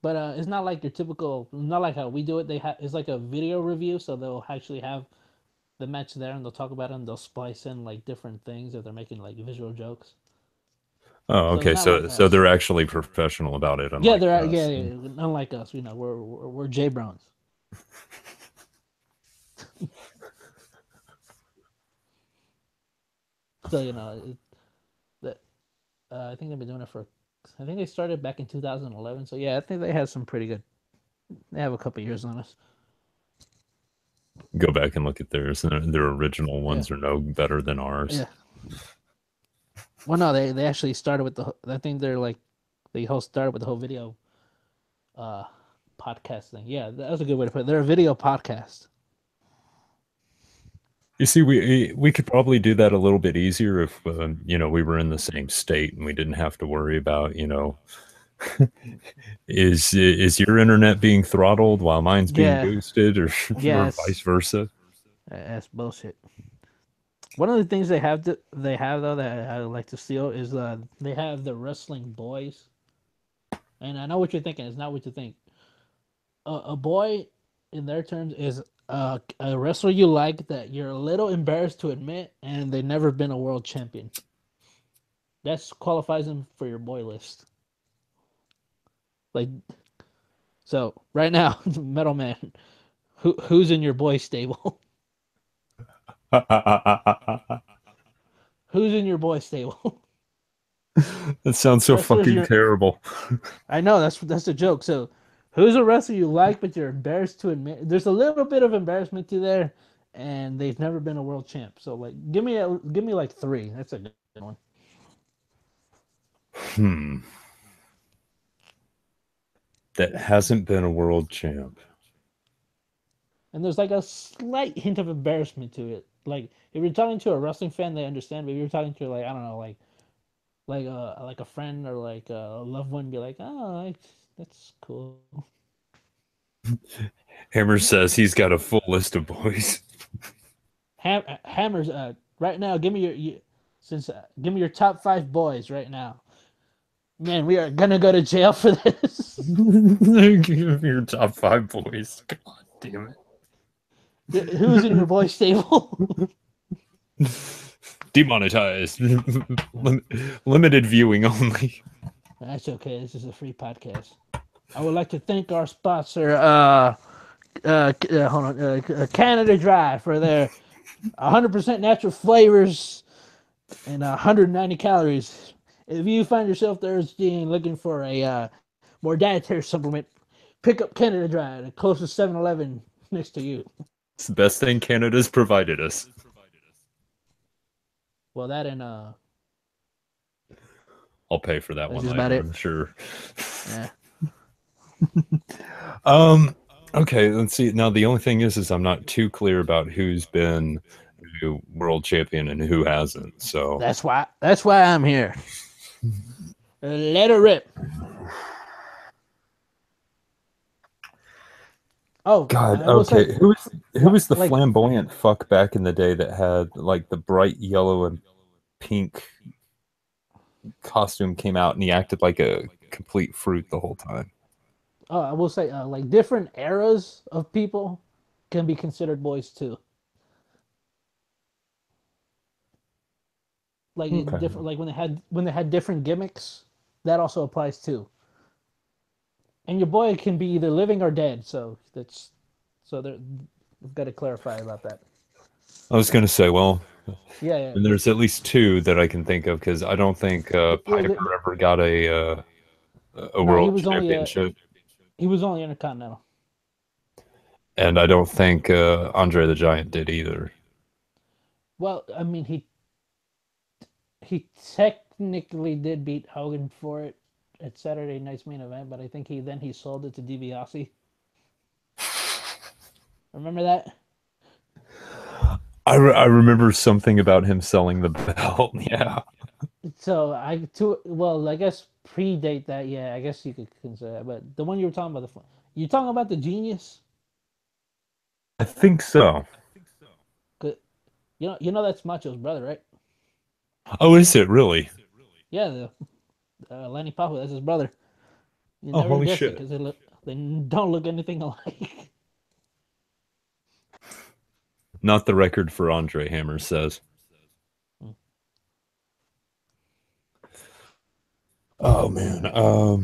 But it's not like your typical, not like how we do it. It's like a video review, so they'll actually have the match there and they'll talk about it and they'll splice in like different things if they're making like visual jokes. Oh, So it's okay. not So like so us. they're actually professional about it, Yeah, unlike they're us. unlike us. We're J Browns. So that I think they've been doing it for. I think they started back in 2011. So yeah, I think they have some pretty good. They have a couple years on us. Go back and look at theirs. Their original Yeah, ones are no better than ours. yeah. Well, no, they actually started with the. I think they're like, they whole started with the whole video uh podcast thing. Yeah, that was a good way to put it. They're a video podcast. You see, we could probably do that a little bit easier if we were in the same state and we didn't have to worry about is your internet being throttled while mine's being Yeah, boosted, or yes, vice versa. that's bullshit. One of the things they have though that I would like to steal is they have the wrestling boys, and I know what you're thinking. It's not what you think. A boy, in their terms, is a wrestler you like that you're a little embarrassed to admit, and they've never been a world champion. That qualifies them for your boy list. Like so, right now, Metal Man, who's in your boy stable? Who's in your boy stable? That sounds so Wrestlers fucking you're terrible. I know that's a joke. So, who's a wrestler you like but you're embarrassed to admit? There's a little bit of embarrassment to there, and they've never been a world champ. So, like, give me like three. That's a good one. Hmm. That hasn't been a world champ. And there's like a slight hint of embarrassment to it. Like if you're talking to a wrestling fan, they understand. But if you're talking to like I don't know, like a friend or like a loved one, be like, oh, that's cool. Hammer says he's got a full list of boys. Hammers, right now, give me give me your top five boys right now. Man, we are gonna go to jail for this. Give me your top five boys. God damn Who's in your boy stable? it. Demonetized. Limited viewing only. That's okay. This is a free podcast. I would like to thank our sponsor, hold on, Canada Dry for their 100% natural flavors and 190 calories. If you find yourself thirsty and looking for a more dietary supplement, Pick up Canada Dry, the closest 7-Eleven next to you. It's the best thing Canada's provided us. Well, that and I'll pay for that that's one just about later, it. I'm sure. Yeah. Um, okay, let's see. Now the only thing is I'm not too clear about who's been world champion and who hasn't. So That's why I'm here. Let her rip. Oh, God, I will say, okay. Who was the like, flamboyant fuck back in the day that had like the bright yellow and pink costume came out and he acted like a complete fruit the whole time? I will say, like, different eras of people can be considered boys too. Like Okay. different, like when they had different gimmicks, that also applies too. And your boy can be either living or dead, so that's so there. We've got to clarify about that. I was gonna say, well, Yeah, yeah. and there's at least two that I can think of because I don't think Well, Piper ever got a no, world championship, he was only intercontinental. and I don't think Andre the Giant did either. Well, I mean, he technically did beat Hogan for it at Saturday Night's main event, but I think he sold it to DiBiase. Remember that? I remember something about him selling the belt. Yeah, So well, I guess predate that. Yeah, I guess you could consider that. But the one you were talking about, you talking about the Genius? I think so. 'Cause you know that's Macho's brother, right? Oh, is it really? Yeah, Lenny Papa, that's his brother. You Oh, never holy guess it shit! because they don't look anything alike. Not the record for Andre Hammer says. Oh man. All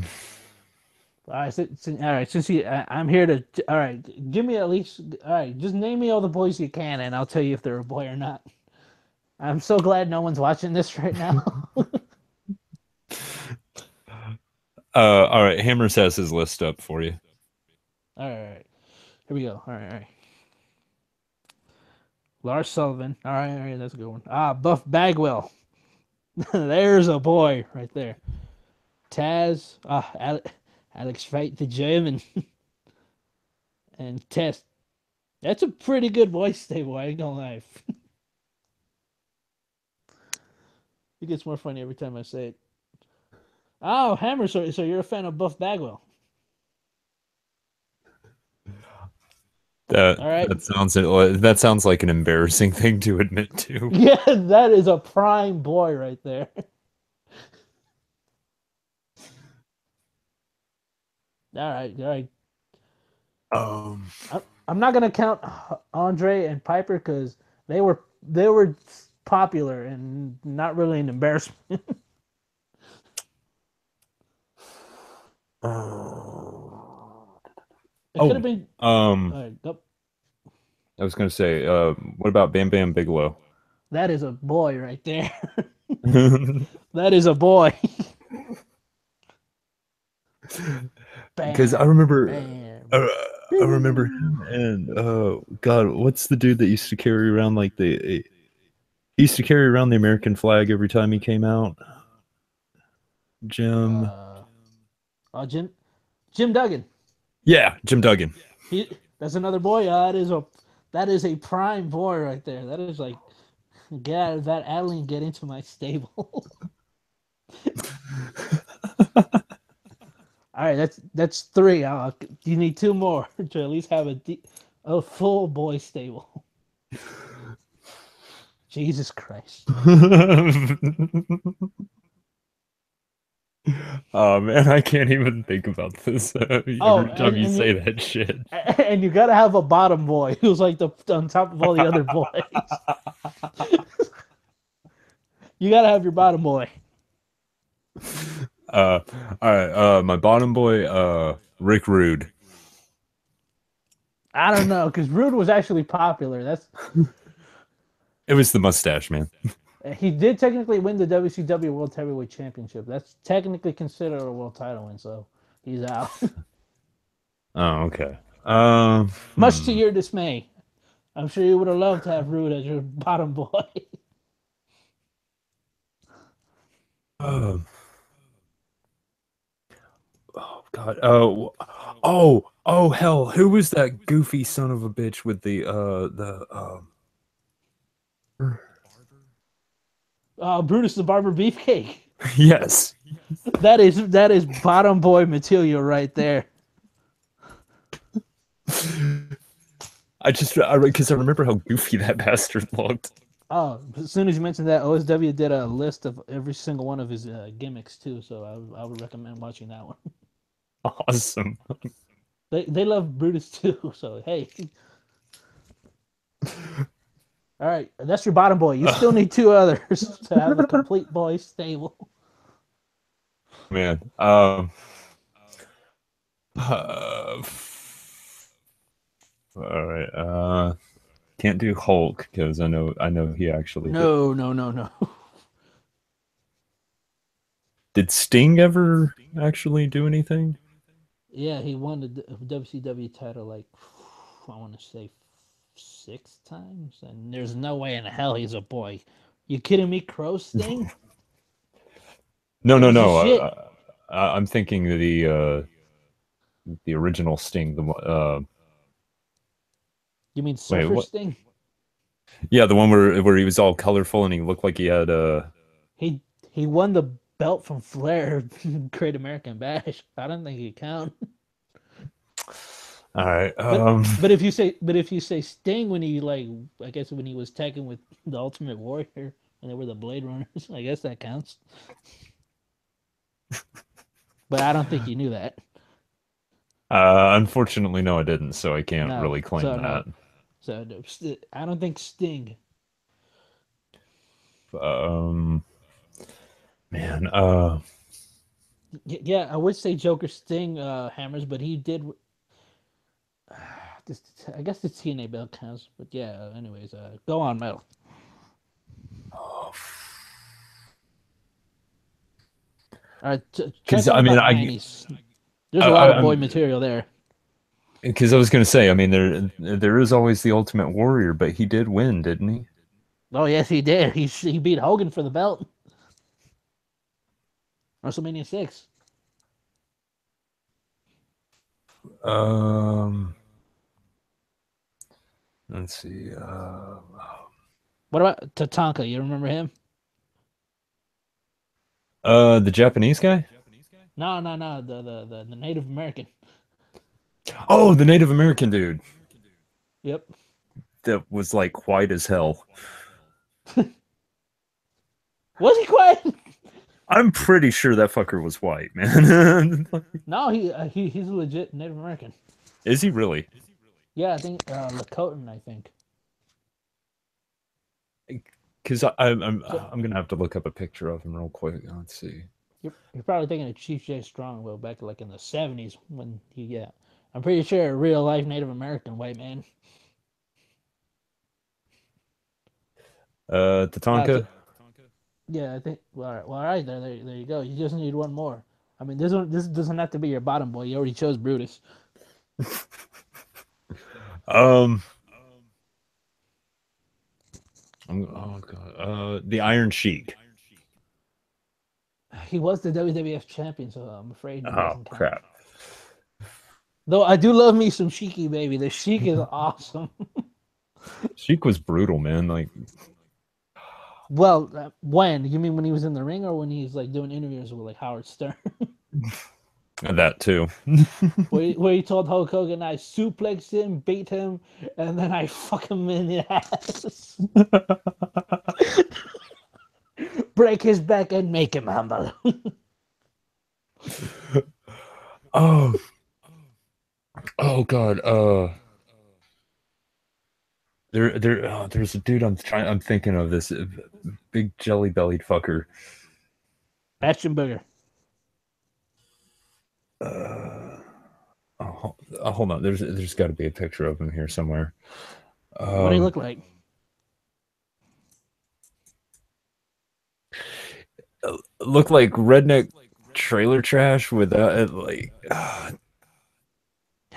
right, all right. I'm here to. All right, give me at least. All right, just name me all the boys you can, and I'll tell you if they're a boy or not. I'm so glad no one's watching this right now. All right. Hammers has his list up for you. All right, here we go. All right. Lars Sullivan. All right, that's a good one. Buff Bagwell. There's a boy right there. Taz. Alex Fight the German and Test. That's a pretty good voice stable. I ain't gonna lie. It gets more funny every time I say it. Oh, Hammer. So you're a fan of Buff Bagwell? That All right. that sounds like an embarrassing thing to admit to. Yeah, that is a prime boy right there. All right, all right. Um, I'm not gonna count Andre and Piper because they were popular and not really an embarrassment. It could have oh, been. um, Go. I was gonna say, what about Bam Bam Bigelow? That is a boy right there. That is a boy. Because Bam, bam. uh, I remember him and God, what's the dude that used to carry around like he used to carry around the American flag every time he came out? Jim. Uh, Jim Duggan. Yeah, Jim Duggan. That's another boy. That is a prime boy right there. That is like get out of that alley and get into my stable. All right, that's three. You need two more to at least have a full boy stable. Jesus Christ! Oh man, I can't even think about this Oh, every time and you and say you that shit. and you gotta have a bottom boy who's like the on top of all the other boys. You gotta have your bottom boy. Uh, all right. My bottom boy, Rick Rude. I don't know because Rude was actually popular. It was the mustache, man. He did technically win the WCW World Heavyweight Championship. That's technically considered a world title win, so he's out. Oh, okay. Much to your dismay. I'm sure you would have loved to have Rude as your bottom boy. Uh, oh God. Oh hell. Who was that goofy son of a bitch with Brutus the Barber Beefcake. yes. That is bottom boy material right there. Because I remember how goofy that bastard looked. Oh, as soon as you mentioned that, OSW did a list of every single one of his gimmicks too. So I would recommend watching that one. Awesome. They love Brutus too. So hey, all right, that's your bottom boy. You still need two others to have a complete boy stable. Man. Uh, all right. Can't do Hulk because I know he actually did. No, no, no, no. Did Sting ever actually do anything? Yeah, he won the WCW title like I want to say 6 times, and there's no way in hell he's a boy. You kidding me, Crow Sting? No, That no, was the no. shit. I'm thinking the original Sting. You mean Wait, Surfer what? Sting? Yeah, the one where he was all colorful and he looked like he had He he won the belt from Flair, Great American Bash. I don't think he count. All right. But if you say Sting when he like I guess when he was tagging with the Ultimate Warrior and they were the Blade Runners, I guess that counts. But I don't think you knew that. Unfortunately, no, I didn't, so I can't No, really claim so no, that. so no, I don't think Sting. Um, man, Yeah, I would say Joker Sting hammers, but he did. This, I guess the TNA belt counts, but yeah. Anyways, go on, Metal. All right, check because in I with mean, the '90s. There's a lot of boy I'm material there. because I was gonna say, I mean, there is always the Ultimate Warrior, but he did win, didn't he? Oh yes, he did. He beat Hogan for the belt. WrestleMania 6. Um, let's see. What about Tatanka? You remember him? The Japanese guy? No, no, no. The Native American. Oh, the Native American dude Yep. that was like white as hell. Was he quiet? I'm pretty sure that fucker was white, man. No, he's a legit Native American. Is he really? Yeah, I think Lakotan. I think. Because I'm So I'm gonna have to look up a picture of him real quick. Let's see. you're probably thinking of Chief J Strongbow back like in the '70s when he yeah. I'm pretty sure a real life Native American white man. Uh, so, Tatanka. yeah, I think. All right, there you go. You just need one more. I mean, this doesn't have to be your bottom boy. You already chose Brutus. Um, oh god. The Iron Sheik. He was the WWF champion, so I'm afraid it Oh doesn't count. crap. Though I do love me some Sheiky, baby. The Sheik is awesome. Sheik was brutal, man. Like Well, when you mean when he was in the ring, or when he's like doing interviews with like Howard Stern, that too. where he told Hulk Hogan I suplexed him, beat him, and then I fuck him in the ass, break his back, and make him humble. Oh, oh god. There's a dude I'm thinking of this big jelly bellied fucker. Bastion Booger. Uh, hold on. There's got to be a picture of him here somewhere. What do he Um, look like? look like redneck trailer trash with like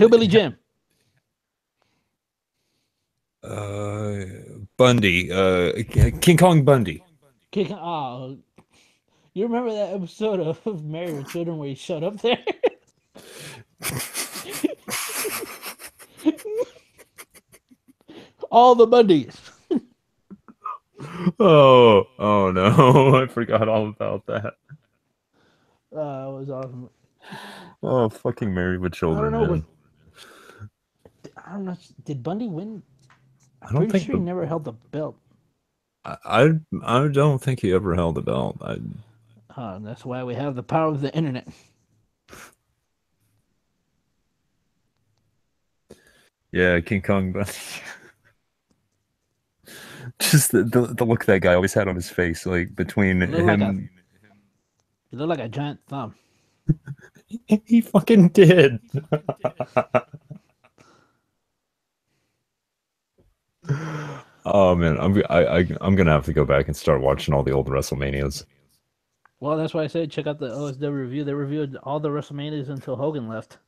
Hillbilly Jim. Uh, Bundy. King Kong Bundy. Kicking. Oh, you remember that episode of Married with Children where he showed up there? All the Bundys. Oh no! I forgot all about that. It was awesome. Oh, fucking Married with I don't Children, know. man. I don't know. Did Bundy win? I'm I don't pretty think sure he the never held the belt. I don't think he ever held a belt. That's why we have the power of the internet. Yeah, King Kong Bundy. Just the look that guy always had on his face, like between It looked like a him. it looked like a giant thumb. He fucking did. Oh man, I'm gonna have to go back and start watching all the old WrestleManias. Well, that's why I said check out the OSW review. They reviewed all the WrestleManias until Hogan left.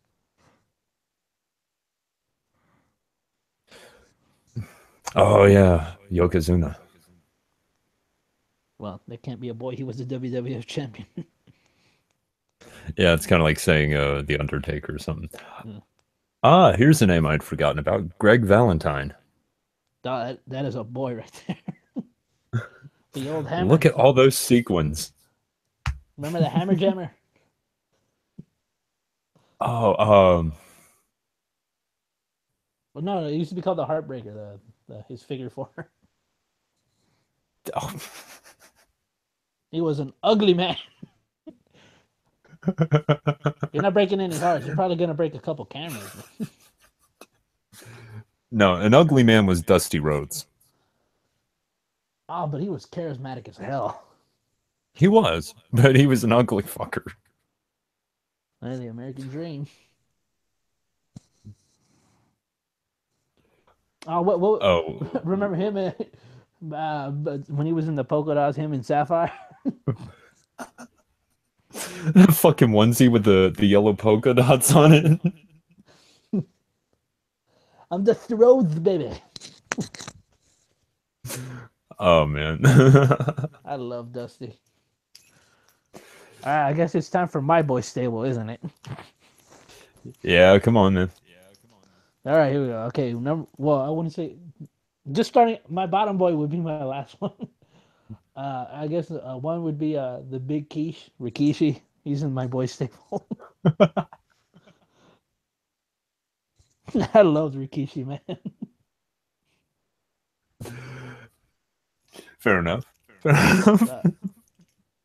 Oh yeah, Yokozuna. Well, that can't be a boy. He was the WWF champion. Yeah, it's kind of like saying the Undertaker or something. Yeah. Ah, here's a name I'd forgotten about. Greg Valentine. That is a boy right there. The old Look hammer. at all those sequins. Remember the hammer jammer? Oh, Well, no, it used to be called the Heartbreaker. His figure four. oh. He was an ugly man. You're not breaking any hearts. You're probably gonna break a couple cameras. No, an ugly man was Dusty Rhodes. Oh, but he was charismatic as hell. He was, but he was an ugly fucker. The American Dream. Oh, Oh, remember him? But when he was in the polka dots, him and Sapphire. that fucking onesie with the yellow polka dots on it. I'm Dusty Rhodes, baby. Oh man. I love Dusty. All right, I guess it's time for my boy stable, isn't it? Yeah, come on, man. All right, here we go. Okay, well, I wouldn't say just starting. My bottom boy would be my last one. I guess one would be the Big Quiche, Rikishi. He's in my boy stable. I love Rikishi, man. Fair enough. Fair enough.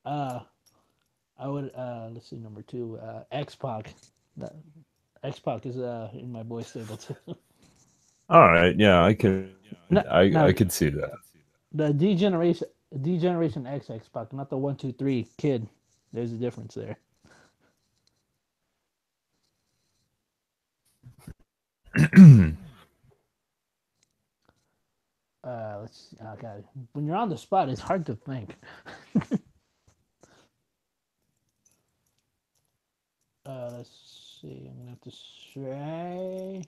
Uh, uh, I would let's see number two, X Pac. X Pac is in my boy stable too. All right, yeah, No, I no, could see that. the Degeneration X Pac, not the 1 2 3 kid. There's a difference there. Let's see. Okay, when you're on the spot, it's hard to think. Let's see. I'm gonna have to say.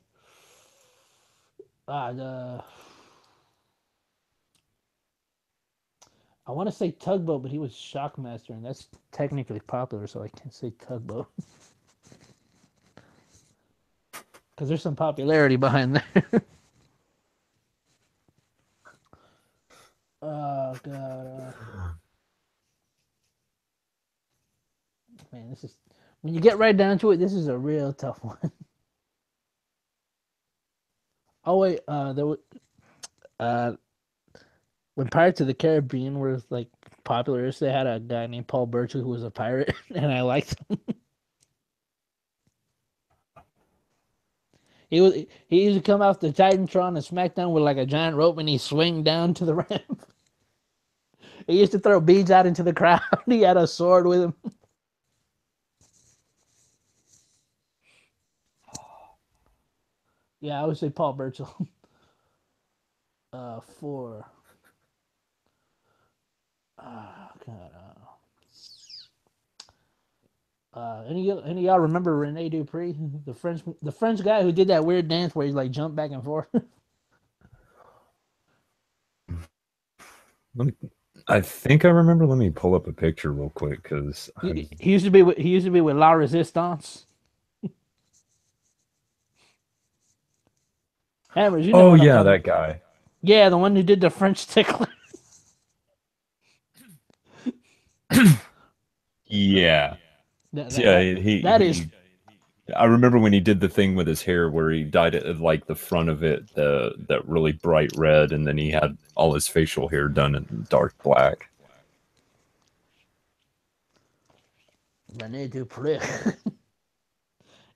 The I want to say Tugboat, but he was Shockmaster, and that's technically popular, so I can't say Tugboat because there's some popularity behind there. Oh god, man, this is when you get right down to it. This is a real tough one. Oh wait, there was uh when Pirates of the Caribbean were like popular, they had a guy named Paul Burchill who was a pirate, and I liked him. He used to come out the Titantron and SmackDown with like a giant rope, and he swing down to the ramp. He used to throw beads out into the crowd. He had a sword with him. Yeah, I would say Paul Burchill. For God, Any of y'all remember Rene Dupree, the French guy who did that weird dance where he like jumped back and forth? Let me, I think I remember. Let me pull up a picture real quick because I'm. He used to be with La Resistance. Hammers, you know Oh what I'm yeah, talking that about? guy. Yeah, the one who did the French tickler. Yeah, that, that yeah. that that is I remember when he did the thing with his hair where he dyed it like the front of it, the that really bright red, and then he had all his facial hair done in dark black. Rene Dupree.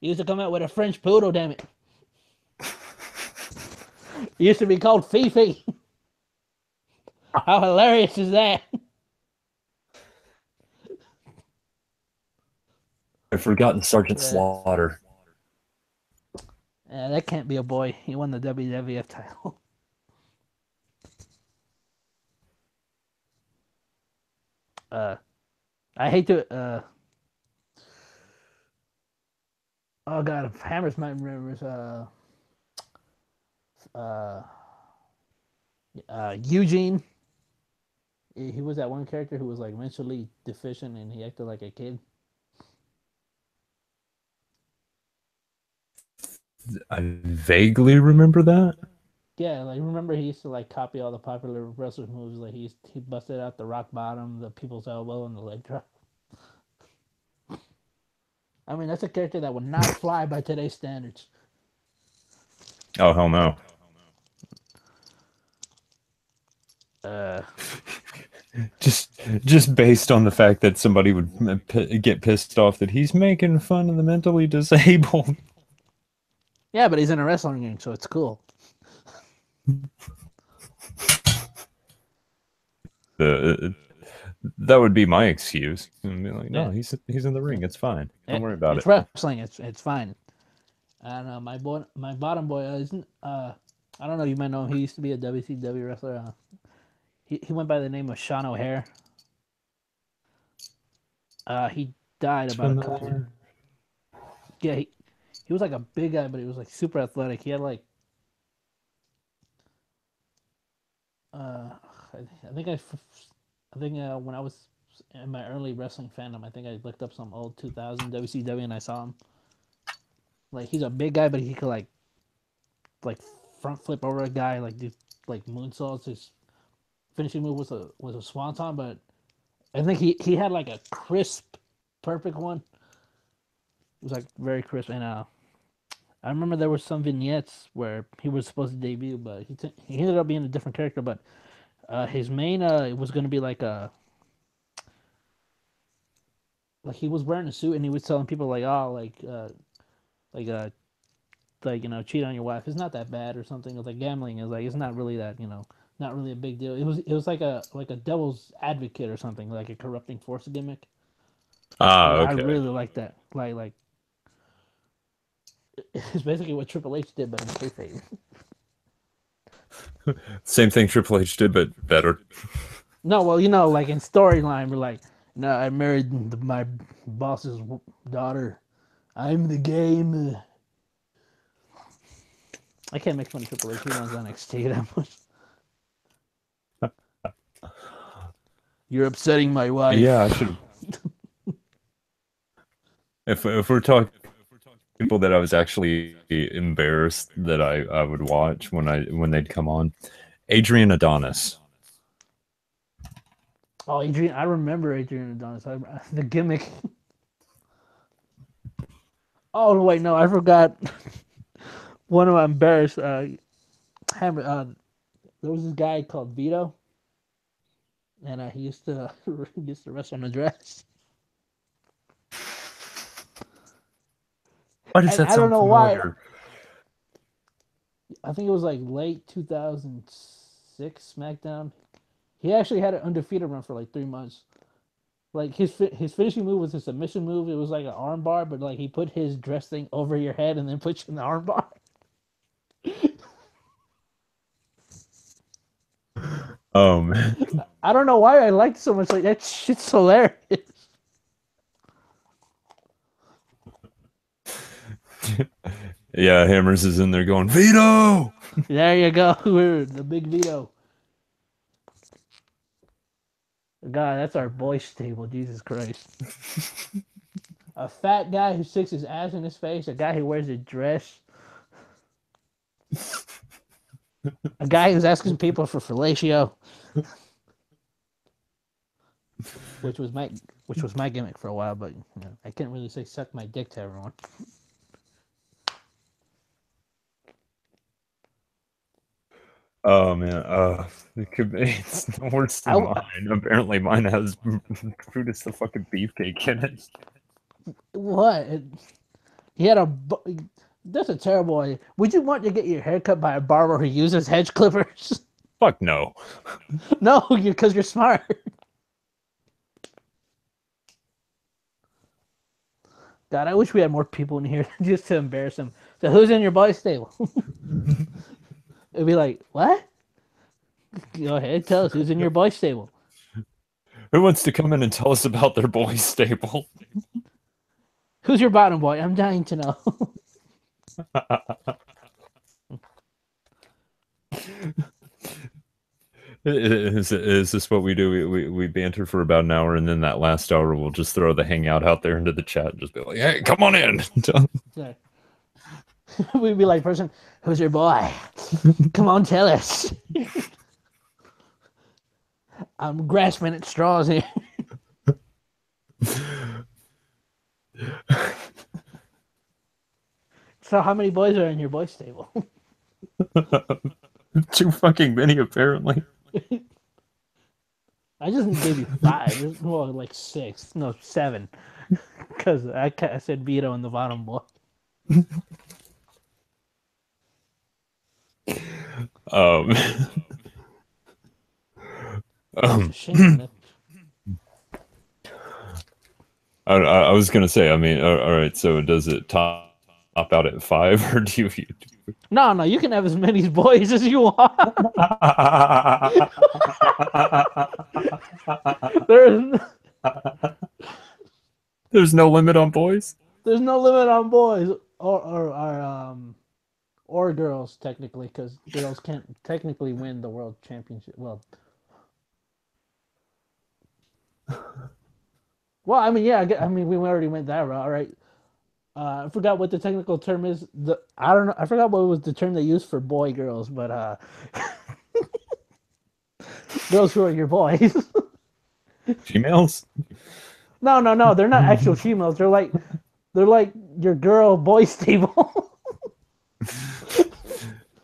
He used to come out with a French poodle. Damn it! He used to be called Fifi. How hilarious is that? I've forgotten Sergeant Yeah. Slaughter. Yeah, that can't be a boy. He won the WWF title. Uh, I hate to. Oh God, Hammers might remember. Uh, Eugene. He was that one character who was like mentally deficient and he acted like a kid. I vaguely remember that. Yeah, like remember he used to like copy all the popular wrestlers moves. Like he busted out the rock bottom, the people's elbow, and the leg drop. I mean, that's a character that would not fly by today's standards. Oh hell no! Uh, Just based on the fact that somebody would get pissed off that he's making fun of the mentally disabled. yeah, but he's in a wrestling ring, so it's cool. The that would be my excuse. And be like, no, Yeah, he's in the ring. It's fine. Don't worry about it's it. wrestling. It's fine. And my bottom boy isn't. I don't know. You might know him. He used to be a WCW wrestler. He went by the name of Sean O'Hare. He died It's about a couple. familiar. Yeah, he was like a big guy, but he was like super athletic. He had like uh, I think when I was in my early wrestling fandom, I think I looked up some old 2000 WCW and I saw him. Like he's a big guy, but he could like front flip over a guy, like do like moonsaults. His finishing move was a swanton, but I think he had like a crisp, perfect one. It was like very crisp, and I remember there were some vignettes where he was supposed to debut, but he ended up being a different character. But his main was going to be like he was wearing a suit and he was telling people like like uh like cheat on your wife. It's not that bad or something. It was like gambling is like it's not really that not really a big deal. It was like a devil's advocate or something like a corrupting force gimmick. Ah, I okay. really like that. Like it's basically what Triple H did, but in kayfabe. Same thing Triple H did, but better. No, well, like in storyline, we're like, no, I married my boss's daughter. I'm the game. I can't make fun of Triple H. He runs NXT that much. You're upsetting my Yeah, I wife. should. If we're talking people that I was actually embarrassed that I would watch when they'd come on, Adrian Adonis. Oh, Adrian, I remember Adrian Adonis. The gimmick. Oh wait, no, I forgot. One of my embarrassed. There was this guy called Vito, and he used to he used to wrestle on the dress. Why does And that I don't sound know why. familiar? I think it was like late 2006 SmackDown. He actually had an undefeated run for like 3 months. Like his finishing move was a submission move. It was like an armbar, but like he put his dress thing over your head and then put you in the armbar. Oh man. I don't know why I liked it so much. Like that shit's hilarious. Yeah, Hammers is in there going, Vito! There you go. We're the big Vito. God, that's our boy stable. Jesus Christ. A fat guy who sticks his ass in his face. A guy who wears a dress. A guy who's asking people for fellatio, which was my gimmick for a while, but I can't really say suck my dick to everyone. Oh man, it could be it's worse I than mine. Apparently mine has Brutus the fucking beefcake in it. what? He had a. That's a terrible idea. Would you want to get your hair cut by a barber who uses hedge clippers? Fuck no. No, because you're smart. God, I wish we had more people in here just to embarrass them. So who's in your boys' stable? It'd be like, what? Go ahead, tell us who's in your boys' stable. Who wants to come in and tell us about their boys' stable? Who's your bottom boy? I'm dying to know. Is this what we do? We banter for about an hour, and then that last hour we'll just throw the hangout out there into the chat and just be like, "Hey, come on in." We'd be like, person, who's your boy? Come on, tell us. I'm grasping at straws here. So how many boys are in your boys' stable? Too fucking many, apparently. I just gave you 5. There's more like 6. No, 7. Because I said Vito in the bottom boy. Um, That's a shame. I was gonna say, I mean, all right. So does it top out at 5, or do you? No, you can have as many boys as you want. There's There's no limit on boys. there's no limit on boys or girls technically, because girls can't technically win the world championship. Well, I mean, yeah, I mean, we already went that route, right? I forgot what the technical term is. I don't know. I forgot what was the term they used for boy girls, but girls who are your boys. Females. No. They're not actual females. They're like your girl boy stable.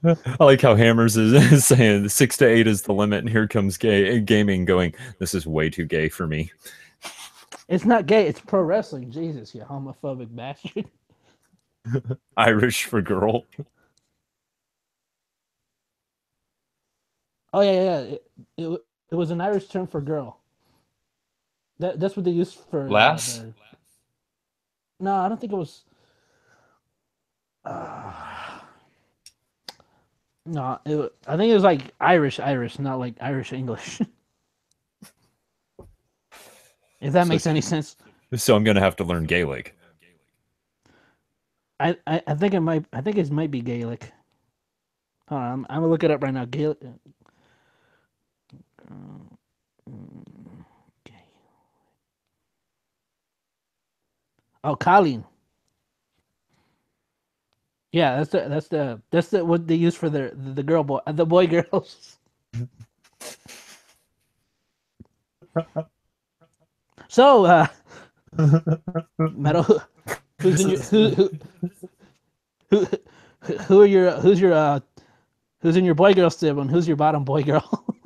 I like how Hammers is saying 6 to 8 is the limit, and here comes gaming going, this is way too gay for me. It's not gay. It's pro wrestling. Jesus, you homophobic bastard. Irish for girl. Oh yeah. It was an Irish term for girl. That's what they used for Lass? No, I don't think it was. No, I think it was like Irish, not like Irish English. If that makes any sense. So I'm gonna have to learn Gaelic. I think it might. I think it might be Gaelic. Hold on, I'm gonna look it up right now. Gaelic. Oh, Colleen. Yeah, that's the what they use for the girl boy the boy girls. So, Metal, who's in your who who are your who's in your boy girl sibling? Who's your bottom boy girl?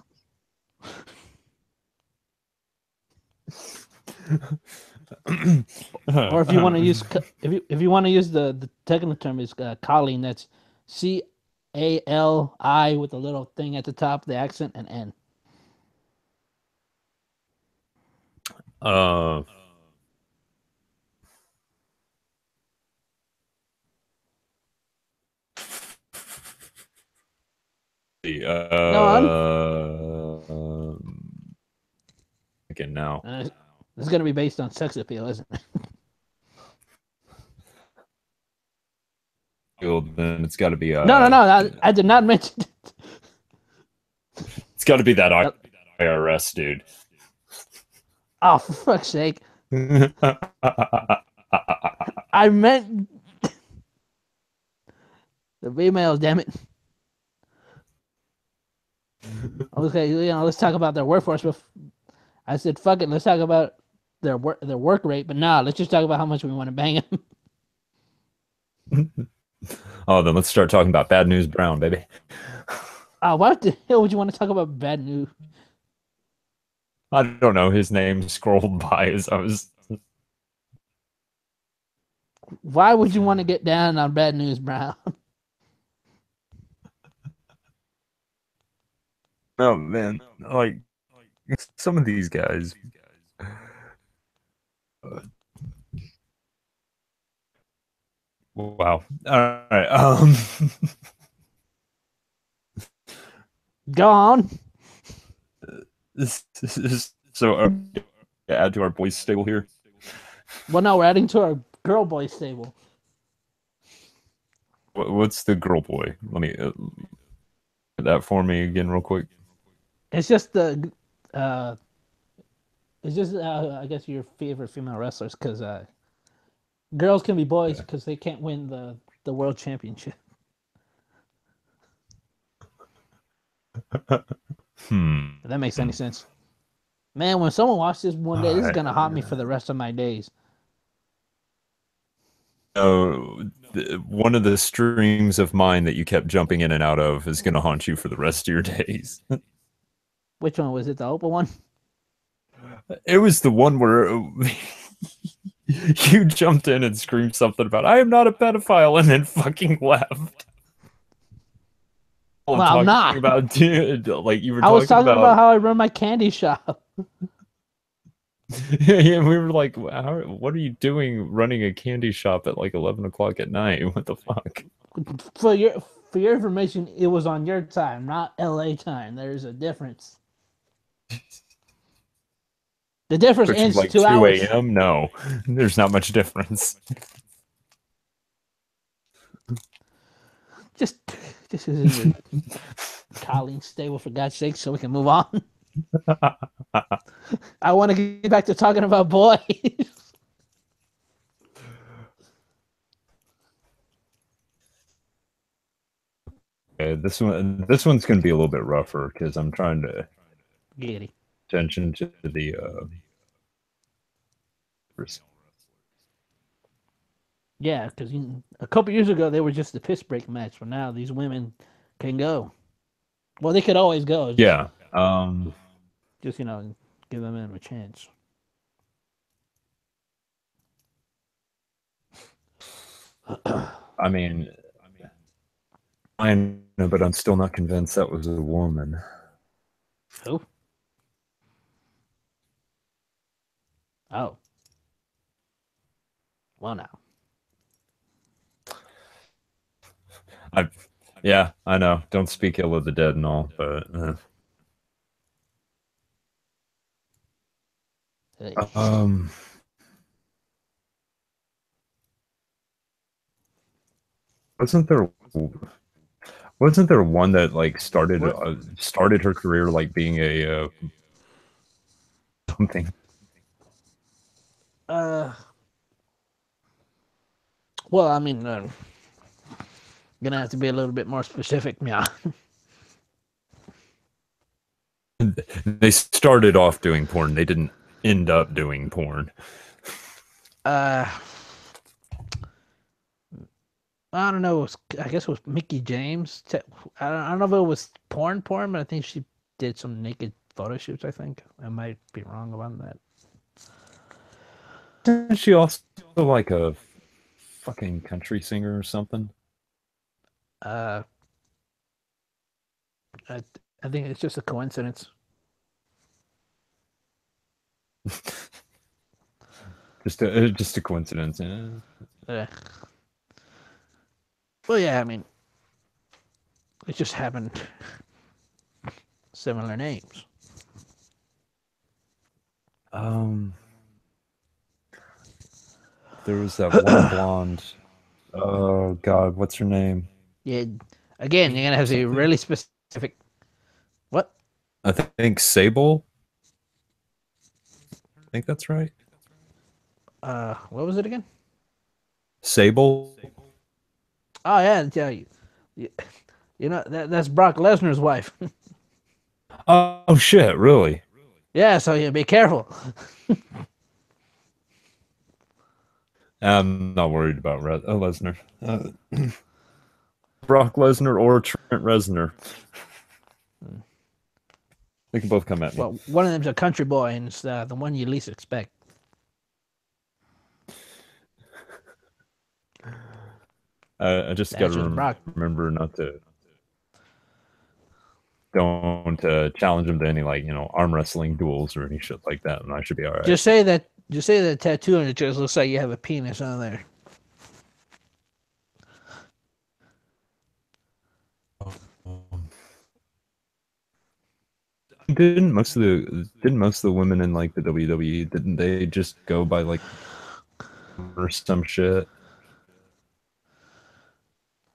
Or if you want to use if you want to use the technical term is Colleen. That's CALI with a little thing at the top, the accent, and N. Uh, Go on. Again now. This is going to be based on sex appeal, isn't it? then it's got to be No, no, no. I did not mention. it's got to be that IRS dude. Oh, for fuck's sake! I meant the females. Damn it. Okay, let's talk about their workforce. But I said, fuck it. Let's talk about their work rate. But nah, let's just talk about how much we want to bang them. Oh, then let's start talking about Bad News Brown, baby. Oh, why the hell would you want to talk about bad news? I don't know. His name scrolled by as I was. Why would you want to get down on bad news, Brown? Oh man, like some of these guys. Wow. All right. Go on. This is so. Add to our boys' stable here. Well, no, we're adding to our girl boy stable. What's the girl boy? Let me get that for me again, real quick. It's just the, it's just I guess your favorite female wrestlers because girls can be boys because they can't win the world championship. If that makes any sense. Man, when someone watches this one day, this is gonna haunt me for the rest of my days. Oh, one of the streams of mine that you kept jumping in and out of is going to haunt you for the rest of your days. Which one was it? The Opal one? It was the one where you jumped in and screamed something about "I am not a pedophile" and then fucking left. Well, I'm not. About like you were I was talking about about how I run my candy shop. yeah, we were like, what are you doing running a candy shop at like 11 o'clock at night? What the fuck? For your information, it was on your time, not LA time. There's a difference. The difference Which is ends like 2 hours. 2 a.m. No, there's not much difference. Just this is your Colleen stable for God's sake, so we can move on. I want to get back to talking about boys. This one's going to be a little bit rougher because I'm trying to Giddy. attention to the Yeah, because a couple years ago they were just a piss break match, but now these women can go. Well, they could always go. Yeah. Just give them a chance. I mean, I know, but I'm still not convinced that was a woman. Who? Oh. Well, now. Yeah, I know. Don't speak ill of the dead and all, but Hey. wasn't there wasn't there one that like started her career like being a something? Well, I mean, gonna have to be a little bit more specific, yeah. They started off doing porn. They didn't end up doing porn. I don't know. I guess it was Mickey James. I don't know if it was porn, but I think she did some naked photo shoots. I think I might be wrong about that. Isn't she also like a fucking country singer or something? I I think it's just a coincidence. Just a coincidence. Yeah. Well, yeah. I mean, it just happened. Similar names. There was that one blonde Oh God, what's her name? Yeah, again, you're gonna have to be Something. really specific. What? I think Sable. I think that's right. What was it again? Sable. Oh yeah, yeah. You, you know that's Brock Lesnar's wife. Oh shit, really? Yeah, so you be careful. I'm not worried about Lesnar. Brock Lesnar or Trent Reznor. They can both come at me. Well, one of them's a country boy, and it's the one you least expect. I just got That's to just Brock. remember not to don't challenge him to any like arm wrestling duels or any shit like that, and I should be all right. Just say that tattoo on your chest looks like you have a penis on there. Didn't most of the women in like the WWE didn't they just go by like or some shit?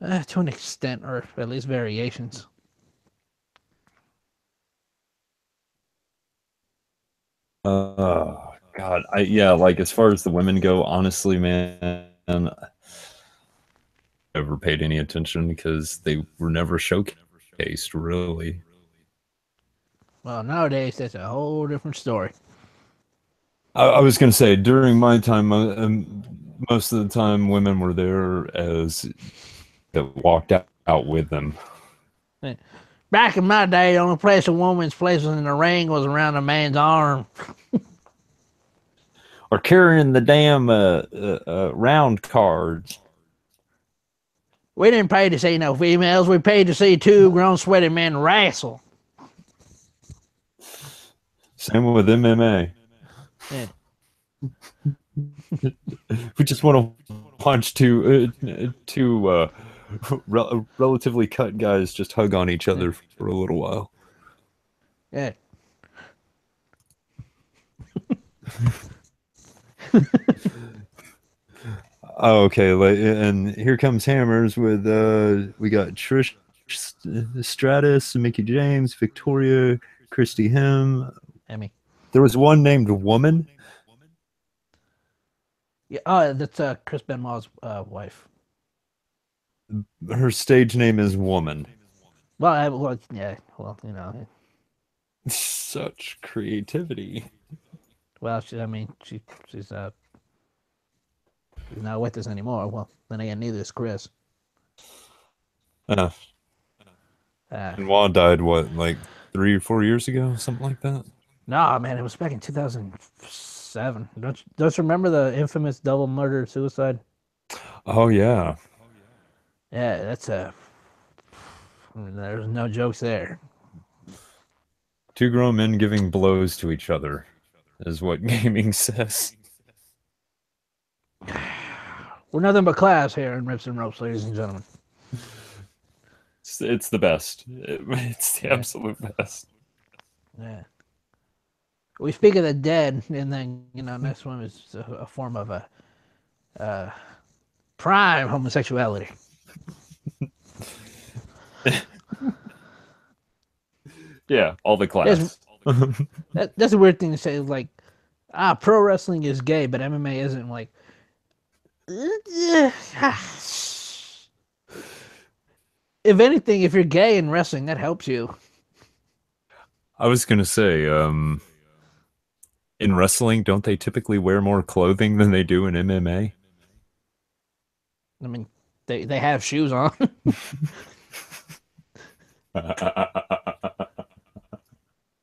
To an extent, or at least variations. God, I yeah, like as far as the women go, honestly, man, I never paid any attention because they were never showcased really. Well, nowadays that's a whole different story. I was gonna say during my time, most of the time women were there as that walked out with them. Back in my day, the only place a woman's place was in the ring was around a man's arm. Or carrying the damn round cards. We didn't pay to see no females. We paid to see two grown, sweaty men wrestle. Same with MMA. Yeah. We just want to watch two relatively cut guys just hug on each Yeah. other for a little while. Yeah. Oh, okay, and here comes Hammers with we got Trish Stratus, Mickey James, Victoria, Christy Him. I mean, There was one named Woman. yeah. Oh, that's Chris Benoit's wife. Her stage name is Woman. Well, yeah. Well, Such creativity. Well, she's not with us anymore. Well, then again, neither is Chris. Uh, Uh, and Juan died what, like 3 or 4 years ago, something like that. nah, man, it was back in 2007. Don't you remember the infamous double murder suicide? Oh yeah, Yeah, that's a. There's no jokes there. two grown men giving blows to each other is what gaming says. We're nothing but class here in Riffs and Ropes, ladies and gentlemen. It's the best. It's the Yeah, absolute best. yeah. We speak of the dead, and then next one is a form of a uh, prime homosexuality. Yeah, all the That's class. that's a weird thing to say. Like, pro wrestling is gay, but MMA isn't. Like, if anything, if you're gay in wrestling, that helps you. I was gonna say, in wrestling, don't they typically wear more clothing than they do in MMA? I mean, they have shoes on.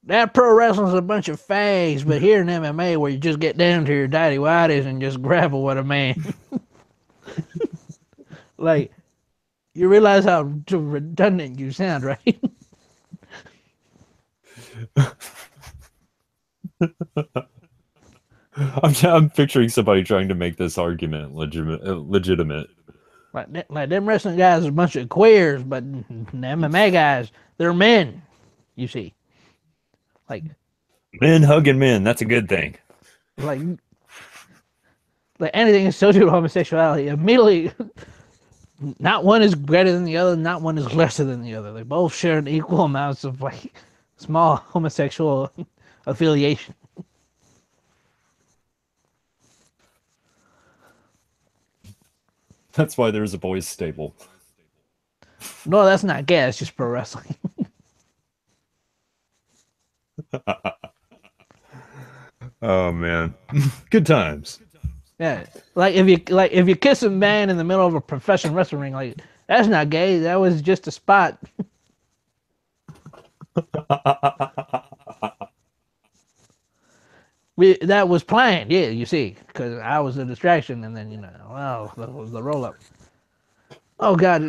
That pro wrestling's a bunch of fags, but here in MMA, where you just get down to your daddy whities and just grapple with a man, like you realize how redundant you sound, right? I'm picturing somebody trying to make this argument legitimate. Like them wrestling guys are a bunch of queers, but the MMA guys, they're men. You see, like Men hugging men, that's a good thing. like like anything associated with homosexuality immediately Not one is greater than the other. Not one is lesser than the other. They both share an equal amounts of like small homosexual affiliation. That's why there's a boys' stable. No, that's not gay. That's just pro wrestling. Oh man, good times. Yeah, like if you kiss a man in the middle of a professional wrestling ring, like that's not gay. That was just a spot. That was planned. Yeah, you see, because I was a distraction, and then well, that was the roll up. Oh God,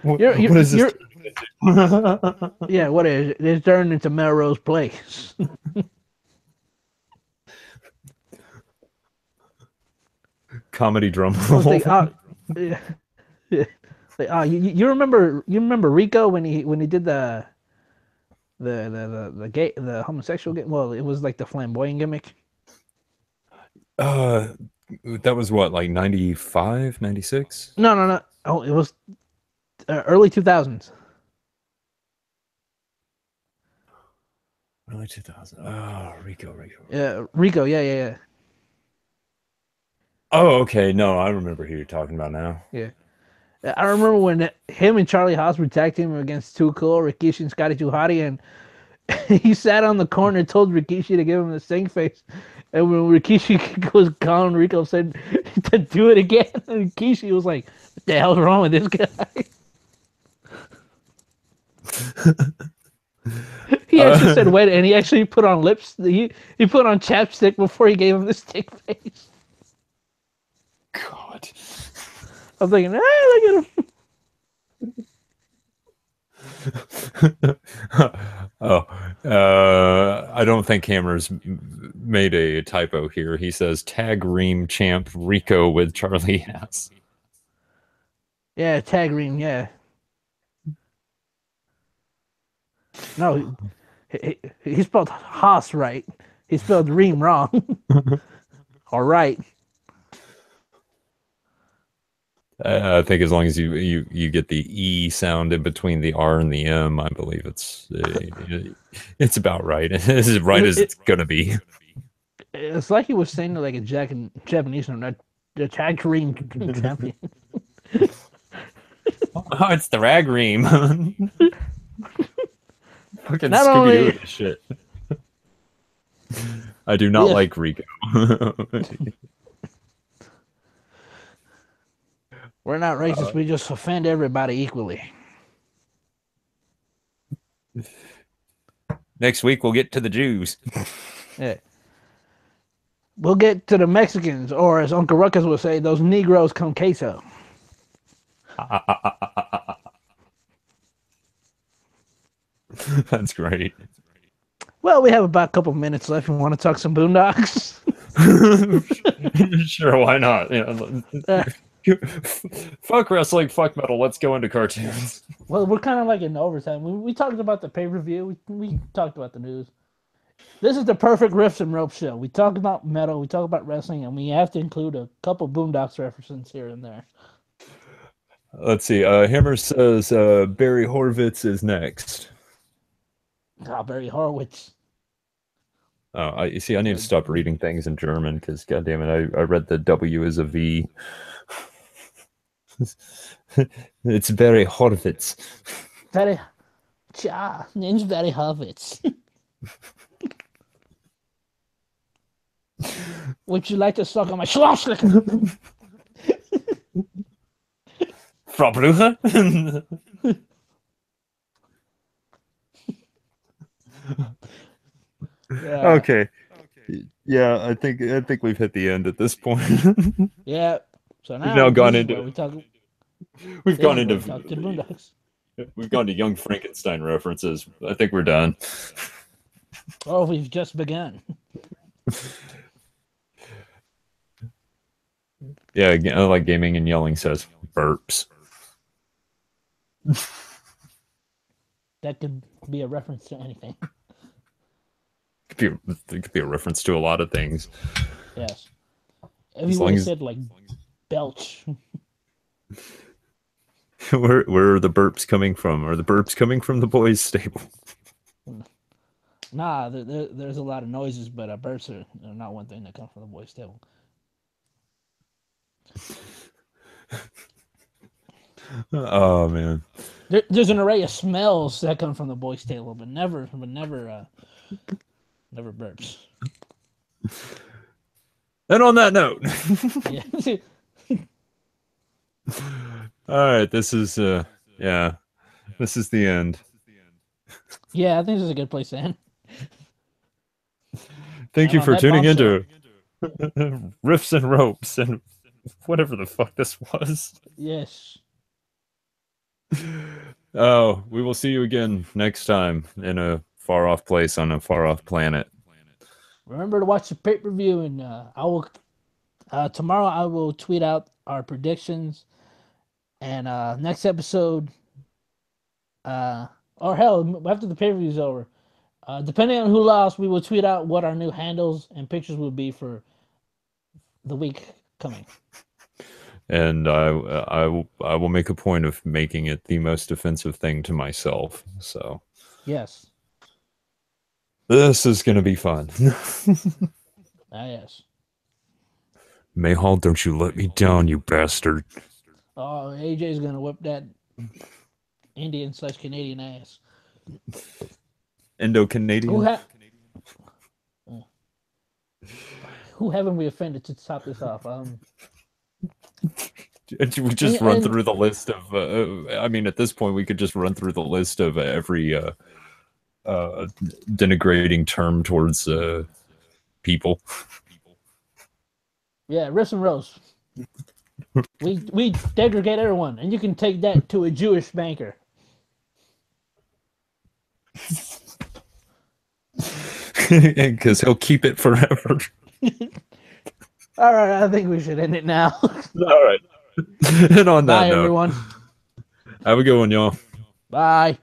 What is this? you're yeah. What is it? It's turned into Melrose Place. Comedy drum I was roll. like, oh, yeah. Like, oh, you remember Rico when he did the gay the homosexual gay? Well, it was like the flamboyant gimmick. Uh, that was what, like 95, 96? No, no, no. Oh, it was early 2000s. Early 2000. Oh, Rico. Yeah, Rico. Yeah, yeah, Oh, okay. No, I remember who you're talking about now. yeah, yeah. I remember when him and Charlie Haas were tag team against Too Cool, Rikishi and Scotty 2 Hotty, and he sat on the corner and told Rikishi to give him the stink face. And when Rikishi was gone, Rico said to do it again. And Rikishi was like, "What the hell's wrong with this guy?" He actually said, Uh, "Wait," and he actually put on lips. He put on chapstick before he gave him the stink face. God. I'm thinking, look at him. Oh, I don't think Hammer's made a typo here. He says tag ream champ Rico with Charlie Haas. Yeah, tag ring. Yeah, no, he spelled Haas right. He spelled Ream wrong. All right. I think as long as you get the E sound in between the R and the M, I believe it's about right. It's as right as it's It, gonna be. it's like he was saying like a Japanese name, not the tag ring champion. Oh, it's the rag ream. Fucking Not Scooby Doo only and shit. I do not yes, like Rico. we're not racist. We just offend everybody equally. Next week we'll get to the Jews. Yeah. We'll get to the Mexicans, or as Uncle Ruckus would say, those Negroes con queso. That's great. Well, we have about a couple minutes left. We want to talk some Boondocks. Sure, why not? uh, Fuck wrestling, fuck metal. Let's go into cartoons. well, we're kind of like in overtime. We talked about the pay per view. We talked about the news. This is the perfect Riffs and Ropes show. We talk about metal, we talk about wrestling, and we have to include a couple Boondocks references here and there. Let's see. Hammer says Barry Horvitz is next. Ah, Barry Horowitz. Oh, you see, I need to stop reading things in German because, goddamn it, I read the W as a V. It's Barry Horvitz. Very, tja, name's Barry Horowitz. Would you like to suck on my Schlosslicken? Frau Brüche? Okay. Yeah, I think we've hit the end at this point. Yeah. So We've now now this gone is where into we talk. we've This gone is where into we talk to the Boondocks. we've gone to Young Frankenstein references. I think we're done. Oh, we've just begun. Yeah, I like gaming and yelling says burps. That could be a reference to anything. It could be a reference to a lot of things. Yes. If As you would long have as said like belch. Where are the burps coming from? Are the burps coming from the boys' stable? Nah, there's a lot of noises, but burps are not one thing that comes from the boys' table. Oh man. There's an array of smells that come from the boys' table, but never burps. And on that note, Yeah. all right, this is yeah, this is the end. Yeah, I think this is a good place to end. Thank And you on for that tuning bombshell, into Riffs and Ropes and whatever the fuck this was. yes. Oh, we will see you again next time in a far off place on a far off planet. Remember to watch the pay per view, and I will tomorrow. I will tweet out our predictions, and next episode, or hell, after the pay per view is over, depending on who lost, we will tweet out what our new handles and pictures will be for the week coming. And I will make a point of making it the most offensive thing to myself. So Yes. this is gonna be fun. Yes. Mayhall, don't you let me down, you bastard. Oh, AJ's gonna whip that Indian/Canadian ass. Indo-Canadian. Who haven't we offended to top this off? We just run through the list of. I mean, at this point, we could just run through the list of every denigrating term towards people. Yeah, Riffs and Ropes. We degradate everyone, and you can take that to a Jewish banker. Because he'll keep it forever. All right, I think we should end it now. All right. And on that Bye, note, everyone. have a good one, y'all. Bye.